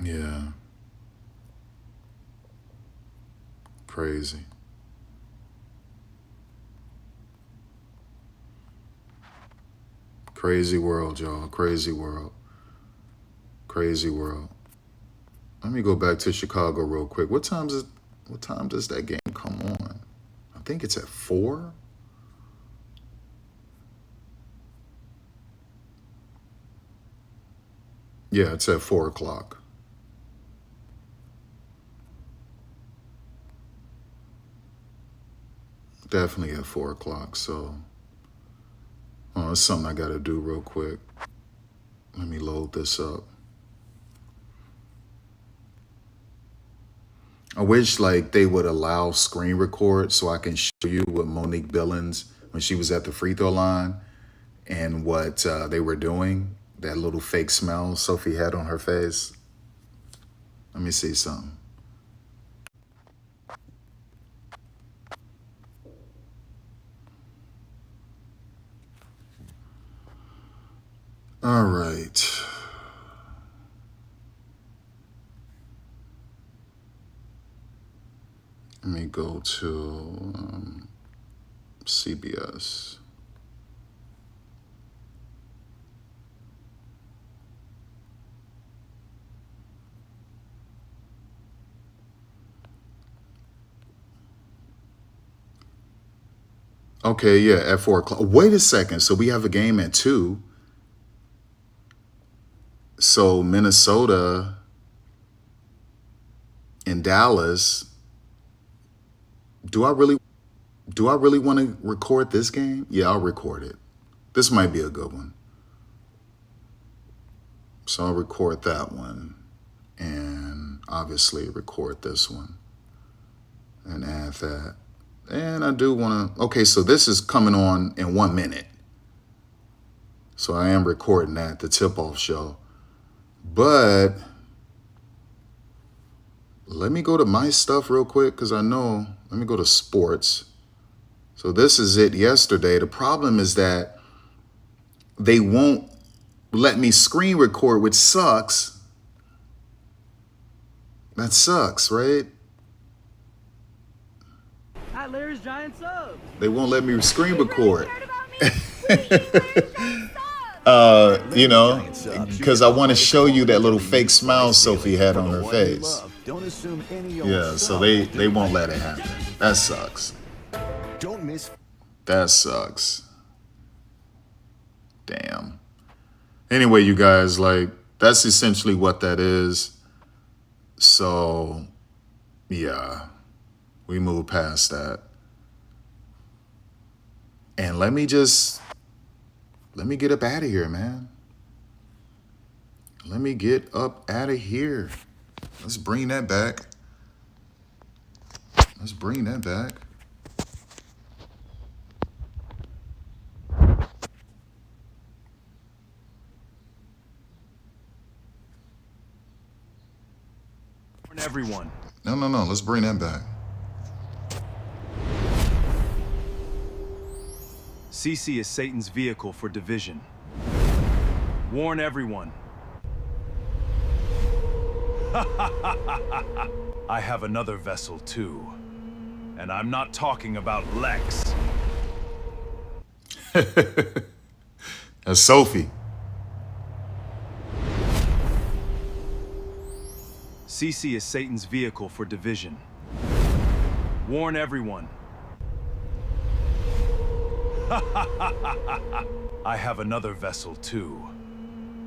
Yeah. Crazy. Crazy world, y'all. Crazy world. Crazy world. Let me go back to Chicago real quick. What time does that game come on? I think it's at 4. Yeah, it's at 4 o'clock. Definitely at 4 o'clock. So, that's something I got to do real quick. Let me load this up. I wish they would allow screen record so I can show you what Monique Billings, when she was at the free throw line, and what they were doing, that little fake smile Sophie had on her face. Let me see something. All right. Let me go to CBS. Okay, yeah, at 4 o'clock. Wait a second. So we have a game at 2. So Minnesota and Dallas. Do I really want to record this game? Yeah, I'll record it. This might be a good one. So I'll record that one, and obviously record this one and add that. And I do want to, okay, so this is coming on in 1 minute. So I am recording that, the tip-off show. But let me go to my stuff real quick, because I know, let me go to sports. So this is it yesterday. The problem is that they won't let me screen record, which sucks. That sucks, right? got Larry's giant subs. They won't let me screen record. You know, because I want to show you that little fake smile Sophie had on her face. Yeah, so they won't let it happen. That sucks. Don't miss. That sucks. Damn. Anyway, you guys, like, that's essentially what that is. So, yeah, we move past that. And let me get up out of here, man. Let me get up out of here. Let's bring that back. Let's bring that back. Everyone. No. Let's bring that back. CC is Satan's vehicle for division. Warn everyone. I have another vessel too. And I'm not talking about Lex. That's Sophie. CC is Satan's vehicle for division. Warn everyone. I have another vessel too.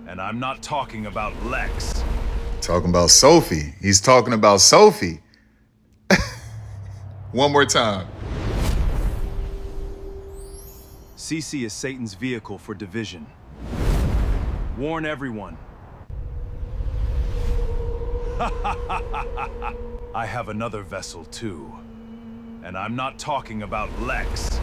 And I'm not talking about Lex. Talking about Sophie. He's talking about Sophie. One more time. CC is Satan's vehicle for division. Warn everyone. I have another vessel too. And I'm not talking about Lex.